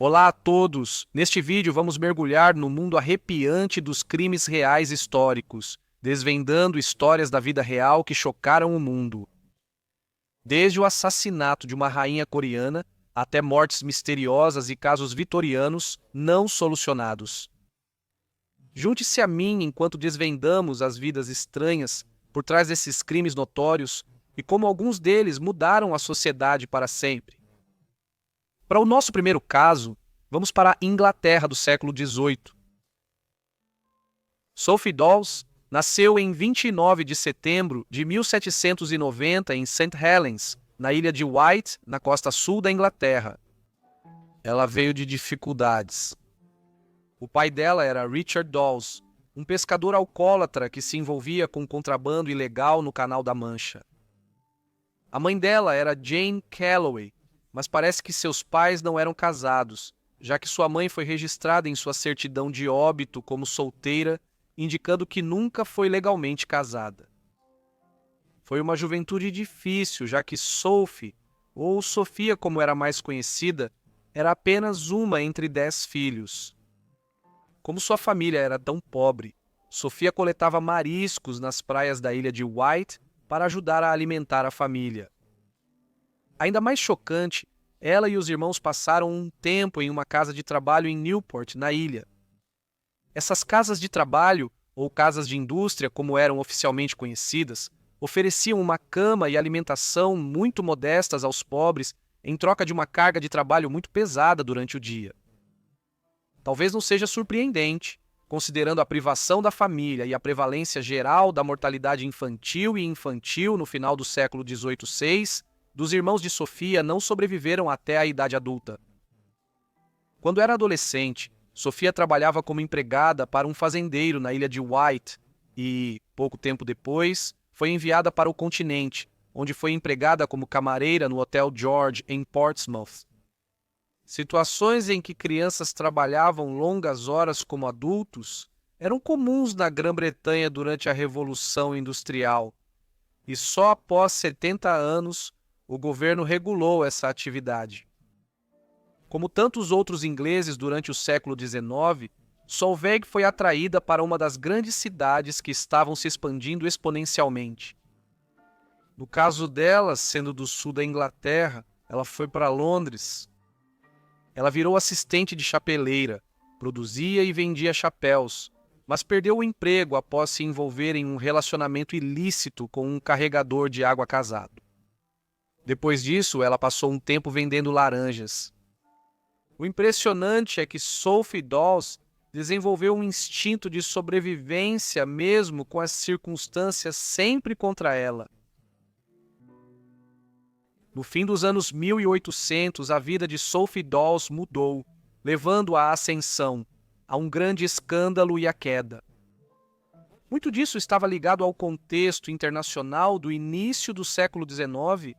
Olá a todos! Neste vídeo vamos mergulhar no mundo arrepiante dos crimes reais históricos, desvendando histórias da vida real que chocaram o mundo. Desde o assassinato de uma rainha coreana até mortes misteriosas e casos vitorianos não solucionados. Junte-se a mim enquanto desvendamos as vidas estranhas por trás desses crimes notórios e como alguns deles mudaram a sociedade para sempre. Para o nosso primeiro caso, vamos para a Inglaterra do século XVIII. Sophie Dawes nasceu em 29 de setembro de 1790 em St. Helens, na ilha de Wight, na costa sul da Inglaterra. Ela veio de dificuldades. O pai dela era Richard Dawes, um pescador alcoólatra que se envolvia com contrabando ilegal no Canal da Mancha. A mãe dela era Jane Calloway, mas parece que seus pais não eram casados, já que sua mãe foi registrada em sua certidão de óbito como solteira, indicando que nunca foi legalmente casada. Foi uma juventude difícil, já que Sophie, ou Sofia como era mais conhecida, era apenas uma entre 10 filhos. Como sua família era tão pobre, Sofia coletava mariscos nas praias da ilha de Wight para ajudar a alimentar a família. Ainda mais chocante, ela e os irmãos passaram um tempo em uma casa de trabalho em Newport, na ilha. Essas casas de trabalho, ou casas de indústria como eram oficialmente conhecidas, ofereciam uma cama e alimentação muito modestas aos pobres em troca de uma carga de trabalho muito pesada durante o dia. Talvez não seja surpreendente, considerando a privação da família e a prevalência geral da mortalidade infantil e infantil no final do século XVIII-VI, dos irmãos de Sofia não sobreviveram até a idade adulta. Quando era adolescente, Sofia trabalhava como empregada para um fazendeiro na ilha de Wight e, pouco tempo depois, foi enviada para o continente, onde foi empregada como camareira no Hotel George, em Portsmouth. Situações em que crianças trabalhavam longas horas como adultos eram comuns na Grã-Bretanha durante a Revolução Industrial, e só após 70 anos o governo regulou essa atividade. Como tantos outros ingleses durante o século XIX, Solveig foi atraída para uma das grandes cidades que estavam se expandindo exponencialmente. No caso dela, sendo do sul da Inglaterra, ela foi para Londres. Ela virou assistente de chapeleira, produzia e vendia chapéus, mas perdeu o emprego após se envolver em um relacionamento ilícito com um carregador de água casado. Depois disso, ela passou um tempo vendendo laranjas. O impressionante é que Sophie Dawes desenvolveu um instinto de sobrevivência mesmo com as circunstâncias sempre contra ela. No fim dos anos 1800, a vida de Sophie Dawes mudou, levando-a à ascensão, a um grande escândalo e à queda. Muito disso estava ligado ao contexto internacional do início do século XIX.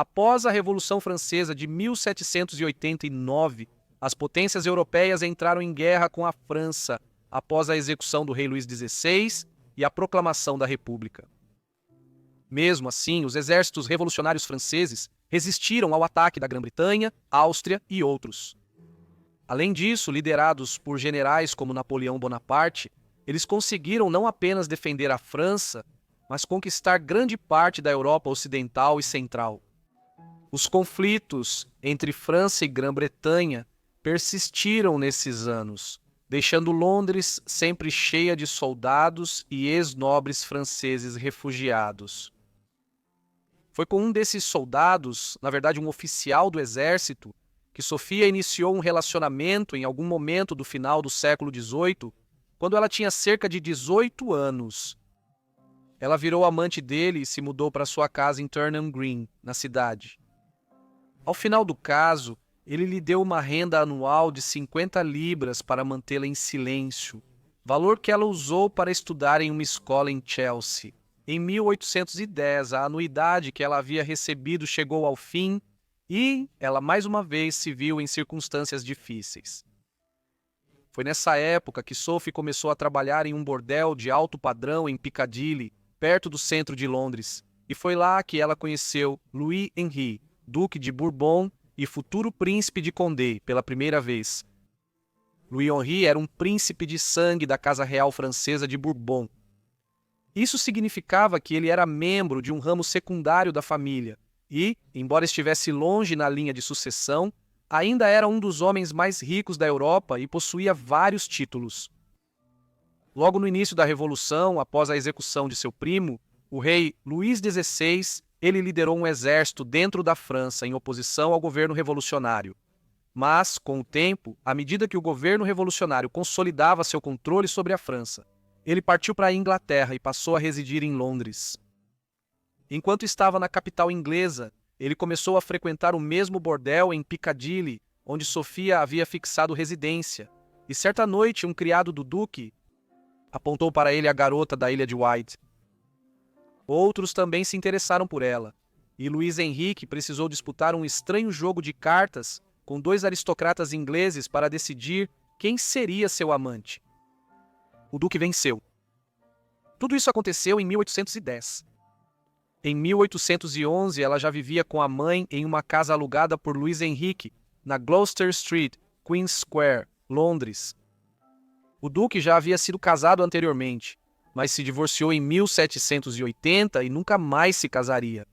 Após a Revolução Francesa de 1789, as potências europeias entraram em guerra com a França após a execução do rei Luís XVI e a proclamação da República. Mesmo assim, os exércitos revolucionários franceses resistiram ao ataque da Grã-Bretanha, Áustria e outros. Além disso, liderados por generais como Napoleão Bonaparte, eles conseguiram não apenas defender a França, mas conquistar grande parte da Europa Ocidental e Central. Os conflitos entre França e Grã-Bretanha persistiram nesses anos, deixando Londres sempre cheia de soldados e ex-nobres franceses refugiados. Foi com um desses soldados, na verdade um oficial do exército, que Sofia iniciou um relacionamento em algum momento do final do século XVIII, quando ela tinha cerca de 18 anos. Ela virou amante dele e se mudou para sua casa em Turnham Green, na cidade. Ao final do caso, ele lhe deu uma renda anual de 50 libras para mantê-la em silêncio, valor que ela usou para estudar em uma escola em Chelsea. Em 1810, a anuidade que ela havia recebido chegou ao fim e ela mais uma vez se viu em circunstâncias difíceis. Foi nessa época que Sophie começou a trabalhar em um bordel de alto padrão em Piccadilly, perto do centro de Londres, e foi lá que ela conheceu Louis Henri, Duque de Bourbon e futuro príncipe de Condé pela primeira vez. Louis Henri era um príncipe de sangue da Casa Real Francesa de Bourbon. Isso significava que ele era membro de um ramo secundário da família e, embora estivesse longe na linha de sucessão, ainda era um dos homens mais ricos da Europa e possuía vários títulos. Logo no início da Revolução, após a execução de seu primo, o rei Luís XVI, ele liderou um exército dentro da França em oposição ao governo revolucionário. Mas, com o tempo, à medida que o governo revolucionário consolidava seu controle sobre a França, ele partiu para a Inglaterra e passou a residir em Londres. Enquanto estava na capital inglesa, ele começou a frequentar o mesmo bordel em Piccadilly, onde Sofia havia fixado residência, e certa noite um criado do duque apontou para ele a garota da ilha de Wight. Outros também se interessaram por ela, e Luís Henrique precisou disputar um estranho jogo de cartas com dois aristocratas ingleses para decidir quem seria seu amante. O duque venceu. Tudo isso aconteceu em 1810. Em 1811, ela já vivia com a mãe em uma casa alugada por Luís Henrique, na Gloucester Street, Queen's Square, Londres. O duque já havia sido casado anteriormente, mas se divorciou em 1780 e nunca mais se casaria.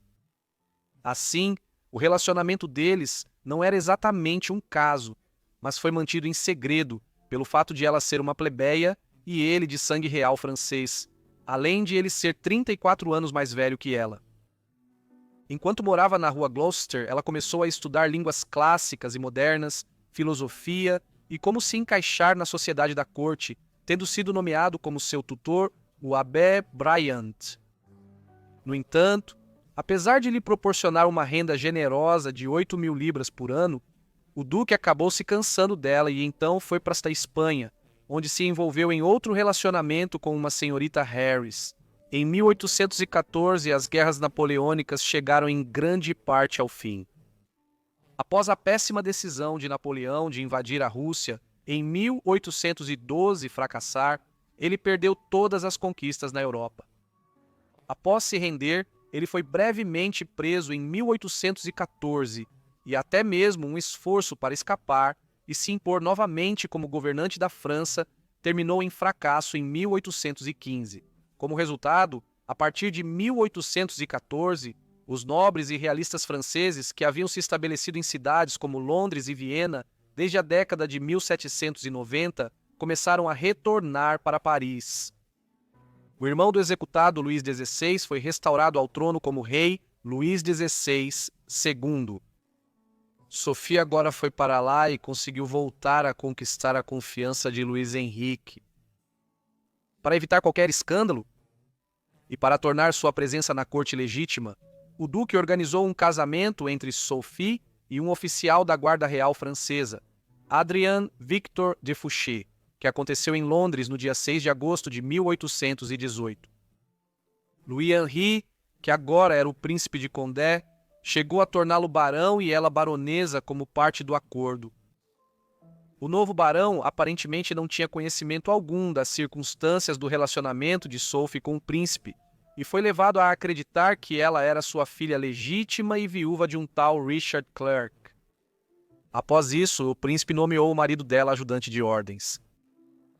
Assim, o relacionamento deles não era exatamente um caso, mas foi mantido em segredo pelo fato de ela ser uma plebeia e ele de sangue real francês, além de ele ser 34 anos mais velho que ela. Enquanto morava na rua Gloucester, ela começou a estudar línguas clássicas e modernas, filosofia e como se encaixar na sociedade da corte, tendo sido nomeado como seu tutor o Abbé Bryant. No entanto, apesar de lhe proporcionar uma renda generosa de 8.000 libras por ano, o duque acabou se cansando dela e então foi para a Espanha, onde se envolveu em outro relacionamento com uma senhorita Harris. Em 1814, as guerras napoleônicas chegaram em grande parte ao fim. Após a péssima decisão de Napoleão de invadir a Rússia, em 1812 fracassar, ele perdeu todas as conquistas na Europa. Após se render, ele foi brevemente preso em 1814 e até mesmo um esforço para escapar e se impor novamente como governante da França terminou em fracasso em 1815. Como resultado, a partir de 1814, os nobres e realistas franceses que haviam se estabelecido em cidades como Londres e Viena desde a década de 1790 começaram a retornar para Paris. O irmão do executado Luís XVI foi restaurado ao trono como rei Luís XVI II. Sofia agora foi para lá e conseguiu voltar a conquistar a confiança de Luís Henrique. Para evitar qualquer escândalo e para tornar sua presença na corte legítima, o duque organizou um casamento entre Sophie e um oficial da Guarda Real Francesa, Adrien Victor de Fouché, que aconteceu em Londres no dia 6 de agosto de 1818. Louis Henri, que agora era o príncipe de Condé, chegou a torná-lo barão e ela baronesa como parte do acordo. O novo barão aparentemente não tinha conhecimento algum das circunstâncias do relacionamento de Sophie com o príncipe e foi levado a acreditar que ela era sua filha legítima e viúva de um tal Richard Clerk. Após isso, o príncipe nomeou o marido dela ajudante de ordens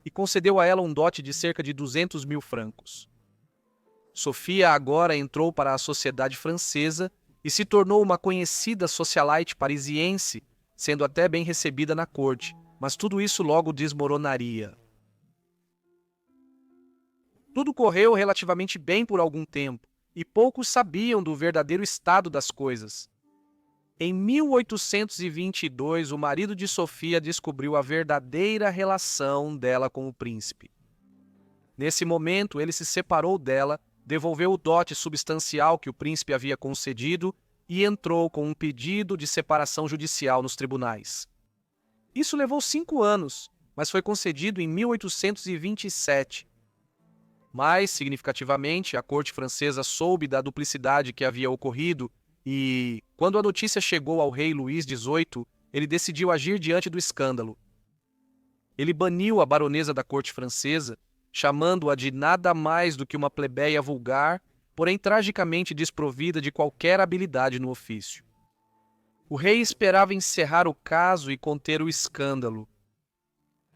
e concedeu a ela um dote de cerca de 200.000 francos. Sofia agora entrou para a sociedade francesa e se tornou uma conhecida socialite parisiense, sendo até bem recebida na corte, mas tudo isso logo desmoronaria. Tudo correu relativamente bem por algum tempo, e poucos sabiam do verdadeiro estado das coisas. Em 1822, o marido de Sofia descobriu a verdadeira relação dela com o príncipe. Nesse momento, ele se separou dela, devolveu o dote substancial que o príncipe havia concedido e entrou com um pedido de separação judicial nos tribunais. Isso levou 5 anos, mas foi concedido em 1827. Mais significativamente, a corte francesa soube da duplicidade que havia ocorrido e, quando a notícia chegou ao rei Luís XVIII, ele decidiu agir diante do escândalo. Ele baniu a baronesa da corte francesa, chamando-a de nada mais do que uma plebeia vulgar, porém tragicamente desprovida de qualquer habilidade no ofício. O rei esperava encerrar o caso e conter o escândalo.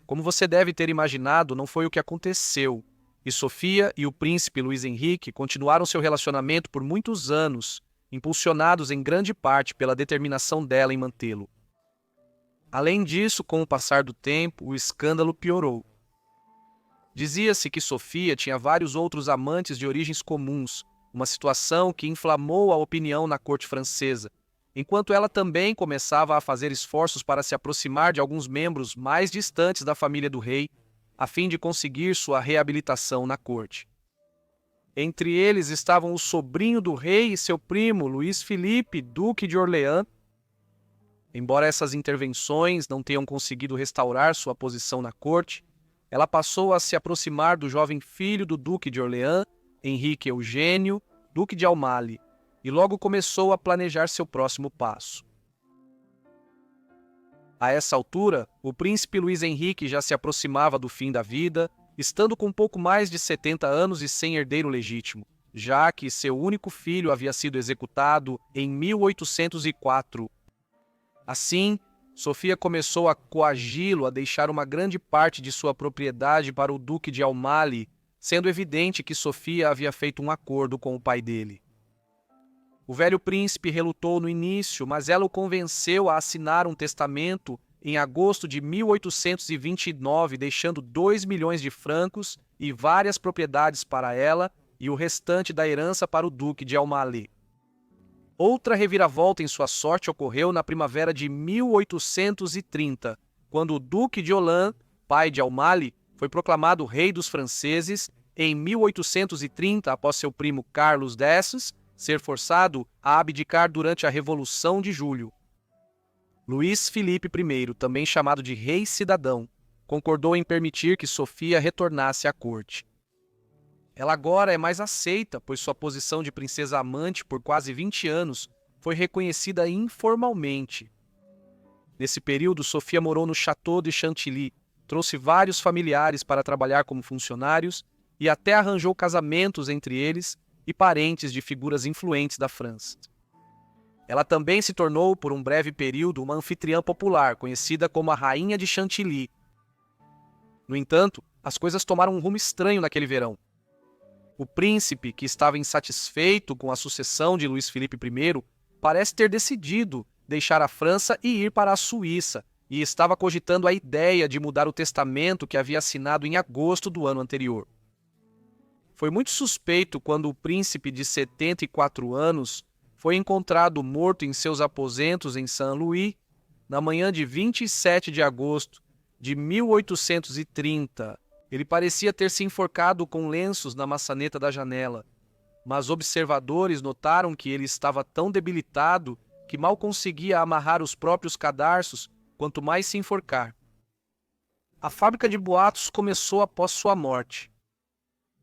Como você deve ter imaginado, não foi o que aconteceu, e Sofia e o príncipe Luís Henrique continuaram seu relacionamento por muitos anos, impulsionados em grande parte pela determinação dela em mantê-lo. Além disso, com o passar do tempo, o escândalo piorou. Dizia-se que Sofia tinha vários outros amantes de origens comuns, uma situação que inflamou a opinião na corte francesa, enquanto ela também começava a fazer esforços para se aproximar de alguns membros mais distantes da família do rei, a fim de conseguir sua reabilitação na corte. Entre eles estavam o sobrinho do rei e seu primo, Luís Filipe, duque de Orleans. Embora essas intervenções não tenham conseguido restaurar sua posição na corte, ela passou a se aproximar do jovem filho do duque de Orleans, Henrique Eugênio, duque de Almale, e logo começou a planejar seu próximo passo. A essa altura, o príncipe Luís Henrique já se aproximava do fim da vida, estando com pouco mais de 70 anos e sem herdeiro legítimo, já que seu único filho havia sido executado em 1804. Assim, Sofia começou a coagi-lo a deixar uma grande parte de sua propriedade para o duque de Almale, sendo evidente que Sofia havia feito um acordo com o pai dele. O velho príncipe relutou no início, mas ela o convenceu a assinar um testamento em agosto de 1829, deixando 2 milhões de francos e várias propriedades para ela e o restante da herança para o duque de Almale. Outra reviravolta em sua sorte ocorreu na primavera de 1830, quando o duque de Orleans, pai de Almale, foi proclamado rei dos franceses em 1830 após seu primo Carlos X ser forçado a abdicar durante a Revolução de Julho. Luís Filipe I, também chamado de Rei Cidadão, concordou em permitir que Sofia retornasse à corte. Ela agora é mais aceita, pois sua posição de princesa amante por quase 20 anos foi reconhecida informalmente. Nesse período, Sofia morou no Château de Chantilly, trouxe vários familiares para trabalhar como funcionários e até arranjou casamentos entre eles e parentes de figuras influentes da França. Ela também se tornou, por um breve período, uma anfitriã popular, conhecida como a Rainha de Chantilly. No entanto, as coisas tomaram um rumo estranho naquele verão. O príncipe, que estava insatisfeito com a sucessão de Luís Filipe I, parece ter decidido deixar a França e ir para a Suíça, e estava cogitando a ideia de mudar o testamento que havia assinado em agosto do ano anterior. Foi muito suspeito quando o príncipe de 74 anos foi encontrado morto em seus aposentos em Saint-Louis na manhã de 27 de agosto de 1830. Ele parecia ter se enforcado com lenços na maçaneta da janela, mas observadores notaram que ele estava tão debilitado que mal conseguia amarrar os próprios cadarços, quanto mais se enforcar. A fábrica de boatos começou após sua morte.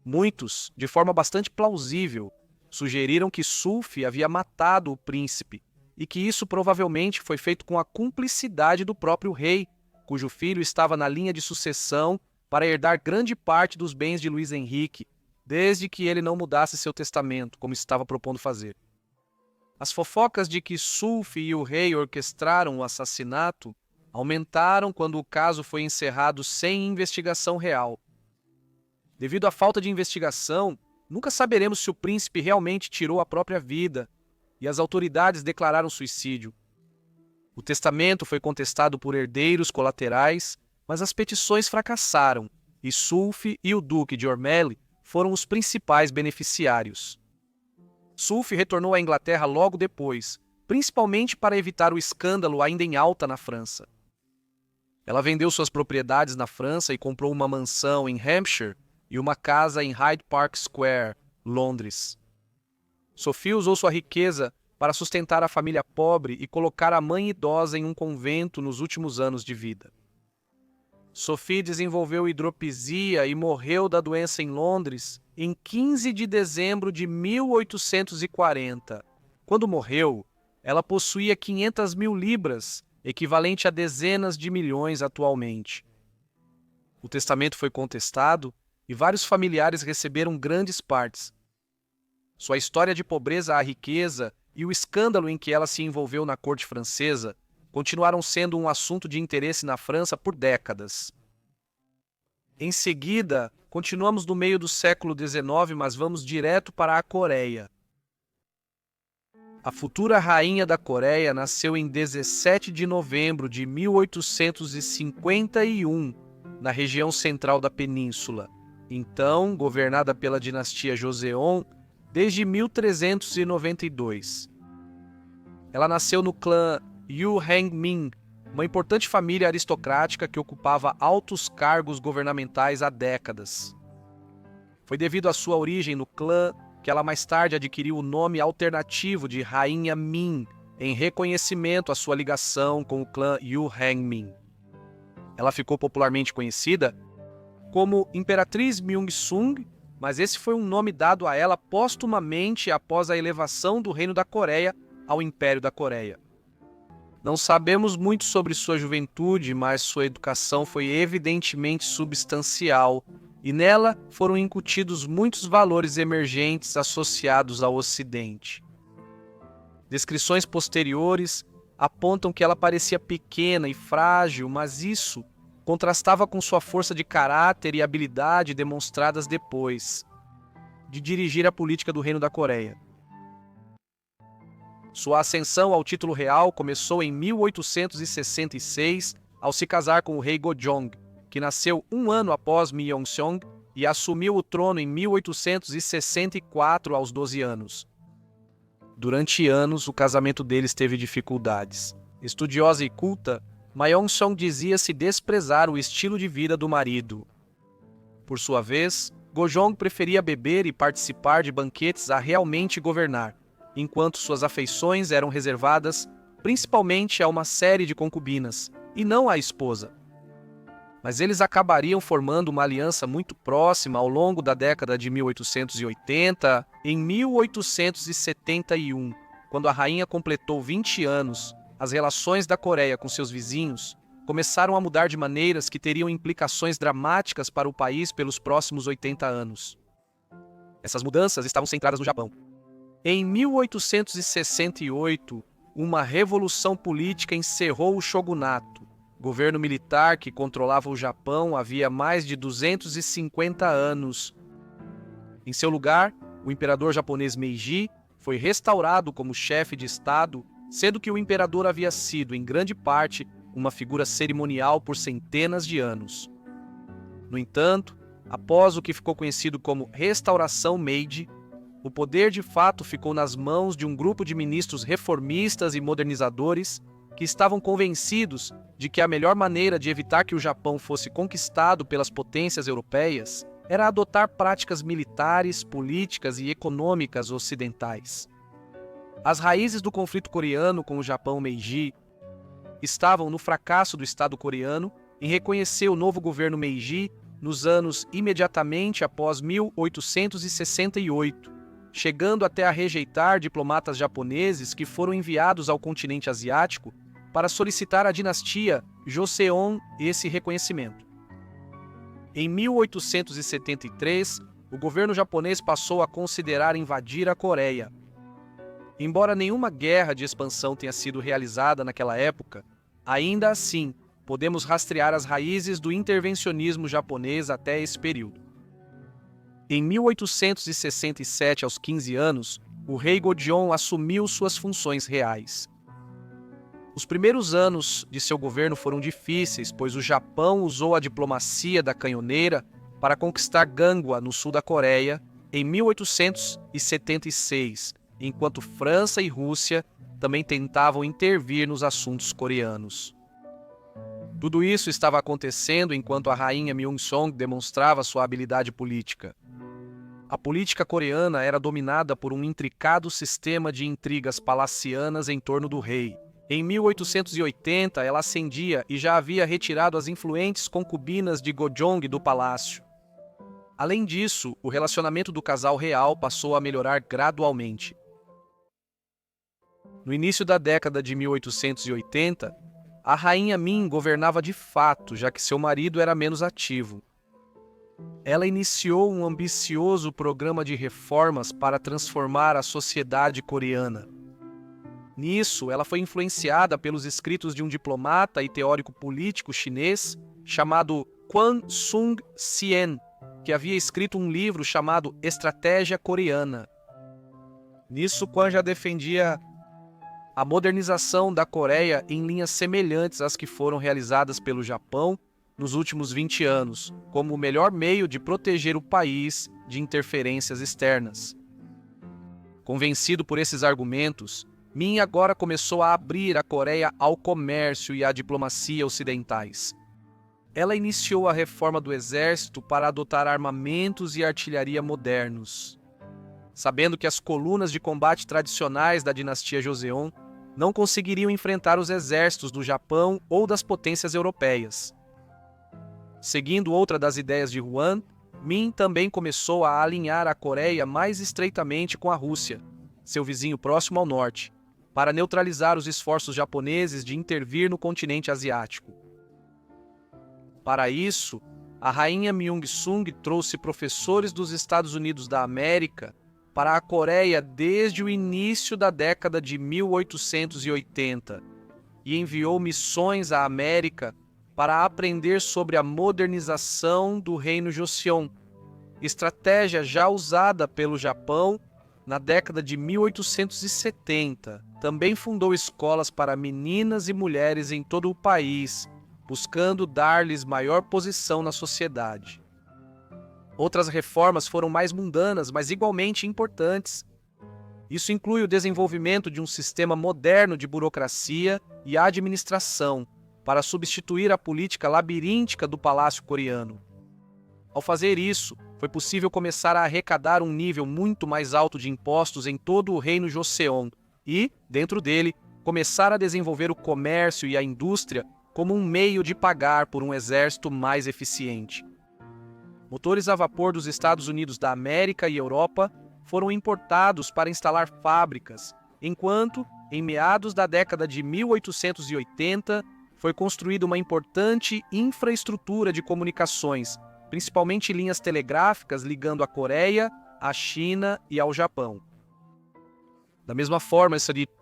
Muitos, de forma bastante plausível, sugeriram que Sulfi havia matado o príncipe e que isso provavelmente foi feito com a cumplicidade do próprio rei, cujo filho estava na linha de sucessão para herdar grande parte dos bens de Luís Henrique, desde que ele não mudasse seu testamento, como estava propondo fazer. As fofocas de que Sulfi e o rei orquestraram o assassinato aumentaram quando o caso foi encerrado sem investigação real. Devido à falta de investigação, nunca saberemos se o príncipe realmente tirou a própria vida, e as autoridades declararam suicídio. O testamento foi contestado por herdeiros colaterais, mas as petições fracassaram, e Sulfi e o duque de Ormelle foram os principais beneficiários. Sulfi retornou à Inglaterra logo depois, principalmente para evitar o escândalo ainda em alta na França. Ela vendeu suas propriedades na França e comprou uma mansão em Hampshire e uma casa em Hyde Park Square, Londres. Sofia usou sua riqueza para sustentar a família pobre e colocar a mãe idosa em um convento nos últimos anos de vida. Sophie desenvolveu hidropisia e morreu da doença em Londres em 15 de dezembro de 1840. Quando morreu, ela possuía 500 mil libras, equivalente a dezenas de milhões atualmente. O testamento foi contestado e vários familiares receberam grandes partes. Sua história de pobreza à riqueza e o escândalo em que ela se envolveu na corte francesa continuaram sendo um assunto de interesse na França por décadas. Em seguida, continuamos no meio do século XIX, mas vamos direto para a Coreia. A futura rainha da Coreia nasceu em 17 de novembro de 1851, na região central da península, então governada pela dinastia Joseon desde 1392. Ela nasceu no clã Yu Heng-min, uma importante família aristocrática que ocupava altos cargos governamentais há décadas. Foi devido à sua origem no clã que ela mais tarde adquiriu o nome alternativo de Rainha Min, em reconhecimento à sua ligação com o clã Yu Heng-min. Ela ficou popularmente conhecida como Imperatriz Myung-sung, mas esse foi um nome dado a ela póstumamente após a elevação do Reino da Coreia ao Império da Coreia. Não sabemos muito sobre sua juventude, mas sua educação foi evidentemente substancial, e nela foram incutidos muitos valores emergentes associados ao Ocidente. Descrições posteriores apontam que ela parecia pequena e frágil, mas isso contrastava com sua força de caráter e habilidade demonstradas depois de dirigir a política do Reino da Coreia. Sua ascensão ao título real começou em 1866, ao se casar com o rei Gojong, que nasceu um ano após Myeongseong e assumiu o trono em 1864 aos 12 anos. Durante anos, o casamento deles teve dificuldades. Estudiosa e culta, Myeongseong dizia-se desprezar o estilo de vida do marido. Por sua vez, Gojong preferia beber e participar de banquetes a realmente governar, enquanto suas afeições eram reservadas principalmente a uma série de concubinas, e não à esposa. Mas eles acabariam formando uma aliança muito próxima ao longo da década de 1880. Em 1871, quando a rainha completou 20 anos, as relações da Coreia com seus vizinhos começaram a mudar de maneiras que teriam implicações dramáticas para o país pelos próximos 80 anos. Essas mudanças estavam centradas no Japão. Em 1868, uma revolução política encerrou o shogunato, governo militar que controlava o Japão havia mais de 250 anos. Em seu lugar, o imperador japonês Meiji foi restaurado como chefe de Estado, sendo que o imperador havia sido, em grande parte, uma figura cerimonial por centenas de anos. No entanto, após o que ficou conhecido como Restauração Meiji, o poder de fato ficou nas mãos de um grupo de ministros reformistas e modernizadores que estavam convencidos de que a melhor maneira de evitar que o Japão fosse conquistado pelas potências europeias era adotar práticas militares, políticas e econômicas ocidentais. As raízes do conflito coreano com o Japão Meiji estavam no fracasso do Estado coreano em reconhecer o novo governo Meiji nos anos imediatamente após 1868, chegando até a rejeitar diplomatas japoneses que foram enviados ao continente asiático para solicitar à dinastia Joseon esse reconhecimento. Em 1873, o governo japonês passou a considerar invadir a Coreia. Embora nenhuma guerra de expansão tenha sido realizada naquela época, ainda assim, podemos rastrear as raízes do intervencionismo japonês até esse período. Em 1867, aos 15 anos, o rei Gojong assumiu suas funções reais. Os primeiros anos de seu governo foram difíceis, pois o Japão usou a diplomacia da canhoneira para conquistar Gangwon, no sul da Coreia, em 1876, enquanto França e Rússia também tentavam intervir nos assuntos coreanos. Tudo isso estava acontecendo enquanto a rainha Myeong-song demonstrava sua habilidade política. A política coreana era dominada por um intricado sistema de intrigas palacianas em torno do rei. Em 1880, ela ascendia e já havia retirado as influentes concubinas de Gojong do palácio. Além disso, o relacionamento do casal real passou a melhorar gradualmente. No início da década de 1880, a rainha Min governava de fato, já que seu marido era menos ativo. Ela iniciou um ambicioso programa de reformas para transformar a sociedade coreana. Nisso, ela foi influenciada pelos escritos de um diplomata e teórico político chinês chamado Kwon Sung-sien, que havia escrito um livro chamado Estratégia Coreana. Nisso, Kwon já defendia a modernização da Coreia em linhas semelhantes às que foram realizadas pelo Japão nos últimos 20 anos, como o melhor meio de proteger o país de interferências externas. Convencido por esses argumentos, Min agora começou a abrir a Coreia ao comércio e à diplomacia ocidentais. Ela iniciou a reforma do exército para adotar armamentos e artilharia modernos. Sabendo que as colunas de combate tradicionais da dinastia Joseon não conseguiriam enfrentar os exércitos do Japão ou das potências europeias. Seguindo outra das ideias de Yuan, Min também começou a alinhar a Coreia mais estreitamente com a Rússia, seu vizinho próximo ao norte, para neutralizar os esforços japoneses de intervir no continente asiático. Para isso, a rainha Myung-sung trouxe professores dos Estados Unidos da América para a Coreia desde o início da década de 1880 e enviou missões à América para aprender sobre a modernização do reino Joseon, estratégia já usada pelo Japão na década de 1870. Também fundou escolas para meninas e mulheres em todo o país, buscando dar-lhes maior posição na sociedade. Outras reformas foram mais mundanas, mas igualmente importantes. Isso inclui o desenvolvimento de um sistema moderno de burocracia e administração para substituir a política labiríntica do Palácio Coreano. Ao fazer isso, foi possível começar a arrecadar um nível muito mais alto de impostos em todo o reino Joseon e, dentro dele, começar a desenvolver o comércio e a indústria como um meio de pagar por um exército mais eficiente. Motores a vapor dos Estados Unidos da América e Europa foram importados para instalar fábricas, enquanto, em meados da década de 1880, foi construída uma importante infraestrutura de comunicações, principalmente linhas telegráficas ligando a Coreia, a China e ao Japão. Da mesma forma,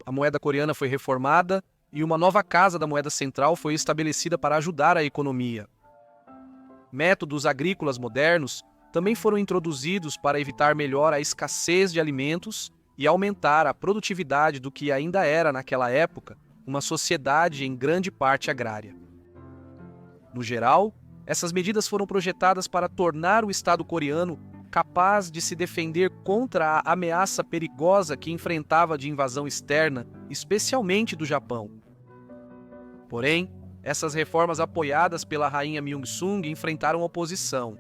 a moeda coreana foi reformada e uma nova casa da moeda central foi estabelecida para ajudar a economia. Métodos agrícolas modernos também foram introduzidos para evitar melhor a escassez de alimentos e aumentar a produtividade do que ainda era, naquela época, uma sociedade em grande parte agrária. No geral, essas medidas foram projetadas para tornar o Estado coreano capaz de se defender contra a ameaça perigosa que enfrentava de invasão externa, especialmente do Japão. Porém, essas reformas apoiadas pela rainha Myung-sung enfrentaram oposição.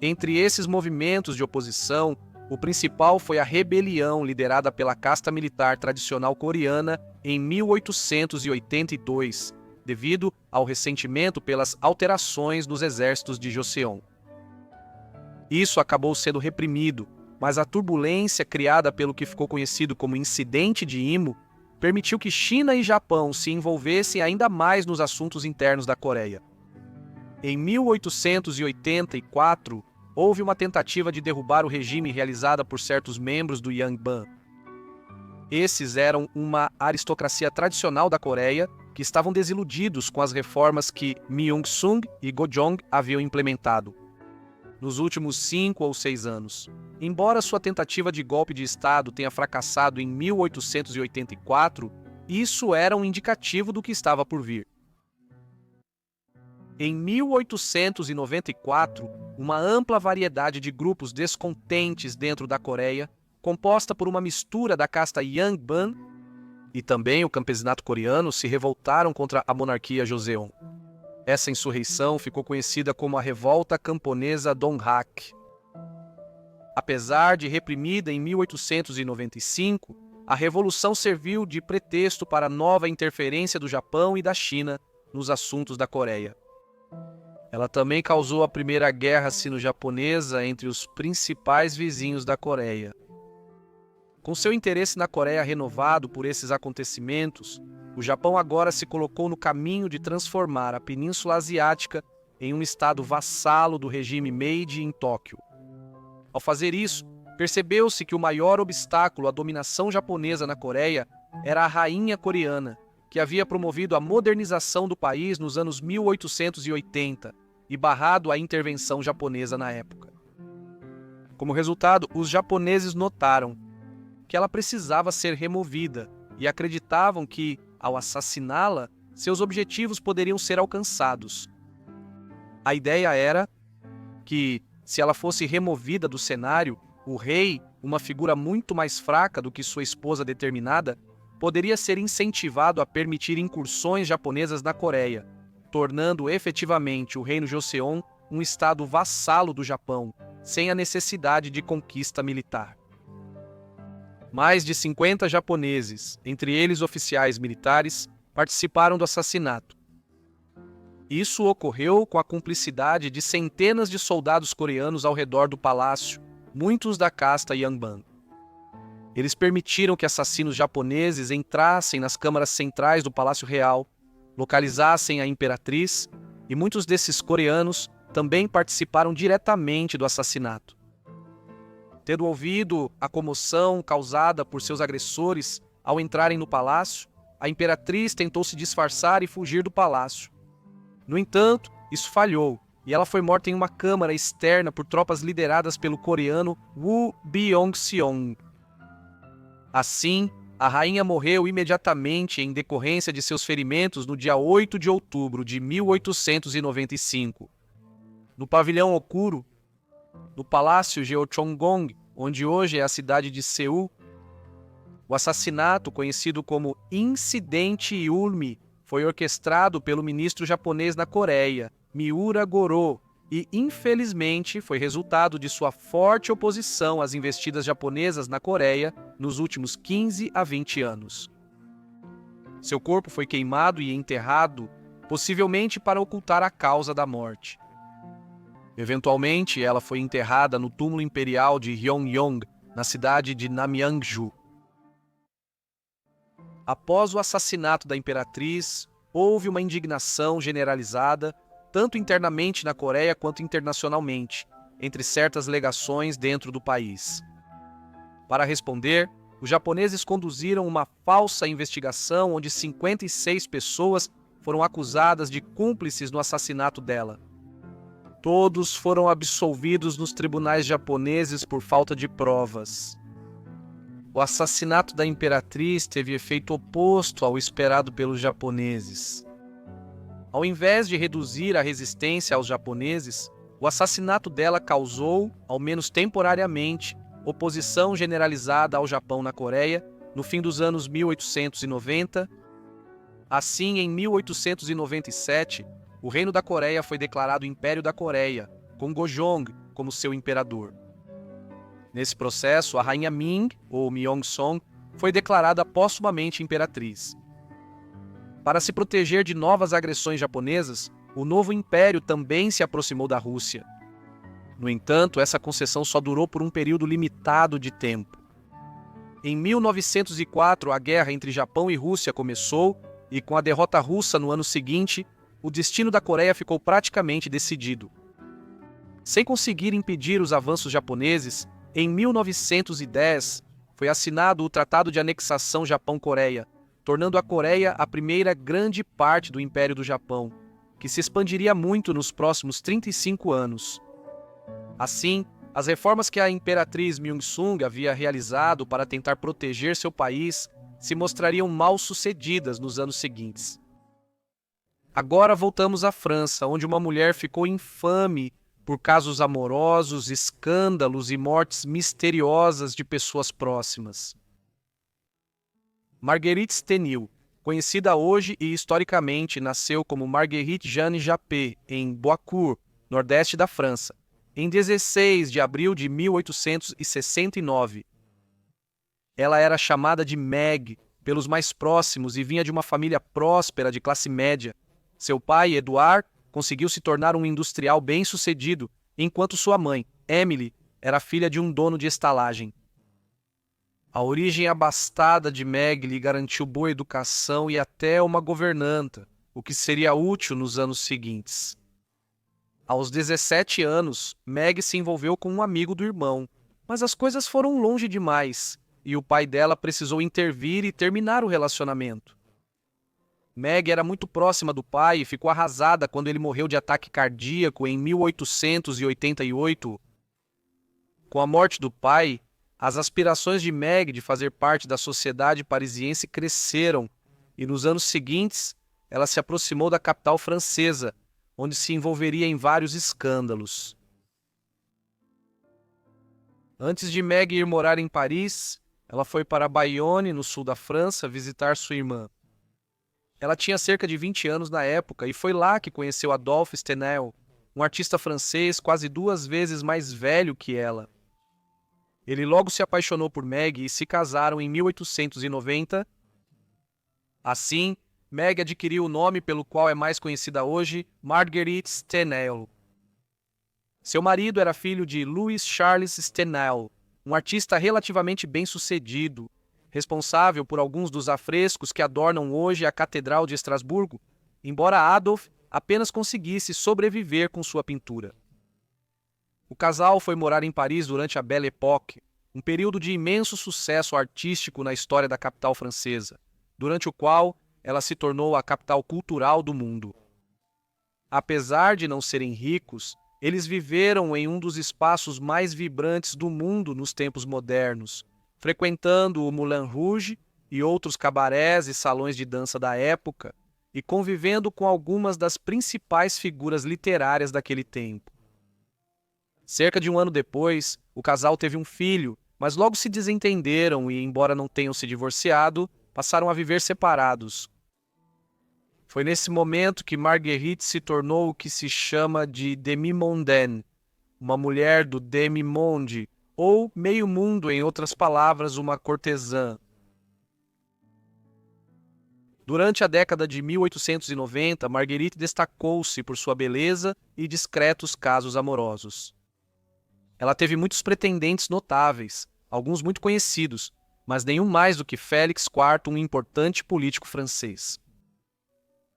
Entre esses movimentos de oposição, o principal foi a rebelião liderada pela casta militar tradicional coreana em 1882, devido ao ressentimento pelas alterações nos exércitos de Joseon. Isso acabou sendo reprimido, mas a turbulência criada pelo que ficou conhecido como Incidente de Imo permitiu que China e Japão se envolvessem ainda mais nos assuntos internos da Coreia. Em 1884, houve uma tentativa de derrubar o regime realizada por certos membros do Yangban. Esses eram uma aristocracia tradicional da Coreia que estavam desiludidos com as reformas que Myung-sung e Go-jong haviam implementado nos últimos 5 ou 6 anos. Embora sua tentativa de golpe de Estado tenha fracassado em 1884, isso era um indicativo do que estava por vir. Em 1894, uma ampla variedade de grupos descontentes dentro da Coreia, composta por uma mistura da casta Yangban e também o campesinato coreano, se revoltaram contra a monarquia Joseon. Essa insurreição ficou conhecida como a Revolta Camponesa Donghak. Apesar de reprimida em 1895, a revolução serviu de pretexto para nova interferência do Japão e da China nos assuntos da Coreia. Ela também causou a Primeira Guerra Sino-Japonesa entre os principais vizinhos da Coreia. Com seu interesse na Coreia renovado por esses acontecimentos, o Japão agora se colocou no caminho de transformar a Península Asiática em um estado vassalo do regime Meiji em Tóquio. Ao fazer isso, percebeu-se que o maior obstáculo à dominação japonesa na Coreia era a rainha coreana, que havia promovido a modernização do país nos anos 1880 e barrado a intervenção japonesa na época. Como resultado, os japoneses notaram que ela precisava ser removida e acreditavam que, ao assassiná-la, seus objetivos poderiam ser alcançados. A ideia era que, se ela fosse removida do cenário, o rei, uma figura muito mais fraca do que sua esposa determinada, poderia ser incentivado a permitir incursões japonesas na Coreia, tornando efetivamente o Reino Joseon um estado vassalo do Japão, sem a necessidade de conquista militar. Mais de 50 japoneses, entre eles oficiais militares, participaram do assassinato. Isso ocorreu com a cumplicidade de centenas de soldados coreanos ao redor do palácio, muitos da casta Yangban. Eles permitiram que assassinos japoneses entrassem nas câmaras centrais do Palácio Real, localizassem a imperatriz, e muitos desses coreanos também participaram diretamente do assassinato. Tendo ouvido a comoção causada por seus agressores ao entrarem no palácio, a imperatriz tentou se disfarçar e fugir do palácio. No entanto, isso falhou, e ela foi morta em uma câmara externa por tropas lideradas pelo coreano Woo Byung-seong. Assim, a rainha morreu imediatamente em decorrência de seus ferimentos no dia 8 de outubro de 1895. No pavilhão Okuro, no Palácio Jeochonggong, onde hoje é a cidade de Seul, o assassinato, conhecido como Incidente Yulmi, foi orquestrado pelo ministro japonês na Coreia, Miura Goro, e, infelizmente, foi resultado de sua forte oposição às investidas japonesas na Coreia nos últimos 15 a 20 anos. Seu corpo foi queimado e enterrado, possivelmente para ocultar a causa da morte. Eventualmente, ela foi enterrada no túmulo imperial de Hyeongyong, na cidade de Namyangju. Após o assassinato da imperatriz, houve uma indignação generalizada, tanto internamente na Coreia quanto internacionalmente, entre certas legações dentro do país. Para responder, os japoneses conduziram uma falsa investigação onde 56 pessoas foram acusadas de cúmplices no assassinato dela. Todos foram absolvidos nos tribunais japoneses por falta de provas. O assassinato da imperatriz teve efeito oposto ao esperado pelos japoneses. Ao invés de reduzir a resistência aos japoneses, o assassinato dela causou, ao menos temporariamente, oposição generalizada ao Japão na Coreia no fim dos anos 1890. Assim, em 1897, o Reino da Coreia foi declarado Império da Coreia, com Gojong como seu imperador. Nesse processo, a rainha Ming, ou Myeong-song, foi declarada póstumamente imperatriz. Para se proteger de novas agressões japonesas, o novo império também se aproximou da Rússia. No entanto, essa concessão só durou por um período limitado de tempo. Em 1904, a guerra entre Japão e Rússia começou, e com a derrota russa no ano seguinte, o destino da Coreia ficou praticamente decidido. Sem conseguir impedir os avanços japoneses, em 1910 foi assinado o Tratado de Anexação Japão-Coreia, tornando a Coreia a primeira grande parte do Império do Japão, que se expandiria muito nos próximos 35 anos. Assim, as reformas que a imperatriz Myeong-sung havia realizado para tentar proteger seu país se mostrariam mal sucedidas nos anos seguintes. Agora voltamos à França, onde uma mulher ficou infame por casos amorosos, escândalos e mortes misteriosas de pessoas próximas. Marguerite Stenil, conhecida hoje e historicamente, nasceu como Marguerite Jeanne Jappé, em Boiscourt, nordeste da França, em 16 de abril de 1869. Ela era chamada de Meg pelos mais próximos e vinha de uma família próspera de classe média. Seu pai, Edouard, conseguiu se tornar um industrial bem-sucedido, enquanto sua mãe, Emily, era filha de um dono de estalagem. A origem abastada de Meg lhe garantiu boa educação e até uma governanta, o que seria útil nos anos seguintes. Aos 17 anos, Meg se envolveu com um amigo do irmão, mas as coisas foram longe demais, e o pai dela precisou intervir e terminar o relacionamento. Meg era muito próxima do pai e ficou arrasada quando ele morreu de ataque cardíaco em 1888. Com a morte do pai, as aspirações de Meg de fazer parte da sociedade parisiense cresceram e nos anos seguintes ela se aproximou da capital francesa, onde se envolveria em vários escândalos. Antes de Meg ir morar em Paris, ela foi para Bayonne, no sul da França, visitar sua irmã. Ela tinha cerca de 20 anos na época e foi lá que conheceu Adolphe Stenel, um artista francês quase 2 vezes mais velho que ela. Ele logo se apaixonou por Meg e se casaram em 1890. Assim, Meg adquiriu o nome pelo qual é mais conhecida hoje, Marguerite Stenel. Seu marido era filho de Louis Charles Stenel, um artista relativamente bem-sucedido, responsável por alguns dos afrescos que adornam hoje a Catedral de Estrasburgo, embora Adolphe apenas conseguisse sobreviver com sua pintura. O casal foi morar em Paris durante a Belle Époque, um período de imenso sucesso artístico na história da capital francesa, durante o qual ela se tornou a capital cultural do mundo. Apesar de não serem ricos, eles viveram em um dos espaços mais vibrantes do mundo nos tempos modernos, frequentando o Moulin Rouge e outros cabarés e salões de dança da época, e convivendo com algumas das principais figuras literárias daquele tempo. Cerca de um ano depois, o casal teve um filho, mas logo se desentenderam e, embora não tenham se divorciado, passaram a viver separados. Foi nesse momento que Marguerite se tornou o que se chama de demi-mondaine, uma mulher do demi-monde, ou meio-mundo, em outras palavras, uma cortesã. Durante a década de 1890, Marguerite destacou-se por sua beleza e discretos casos amorosos. Ela teve muitos pretendentes notáveis, alguns muito conhecidos, mas nenhum mais do que Félix IV, um importante político francês.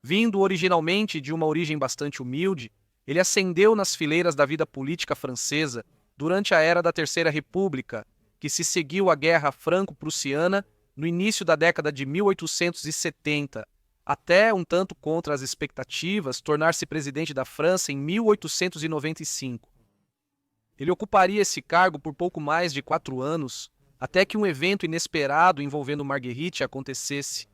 Vindo originalmente de uma origem bastante humilde, ele ascendeu nas fileiras da vida política francesa durante a era da Terceira República, que se seguiu à Guerra Franco-Prussiana no início da década de 1870, até, um tanto contra as expectativas, tornar-se presidente da França em 1895. Ele ocuparia esse cargo por pouco mais de 4 anos, até que um evento inesperado envolvendo Marguerite acontecesse.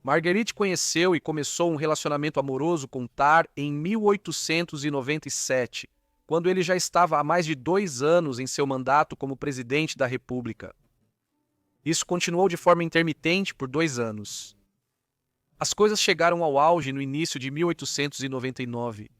Marguerite conheceu e começou um relacionamento amoroso com Tar em 1897, quando ele já estava há mais de 2 anos em seu mandato como presidente da República. Isso continuou de forma intermitente por 2 anos. As coisas chegaram ao auge no início de 1899.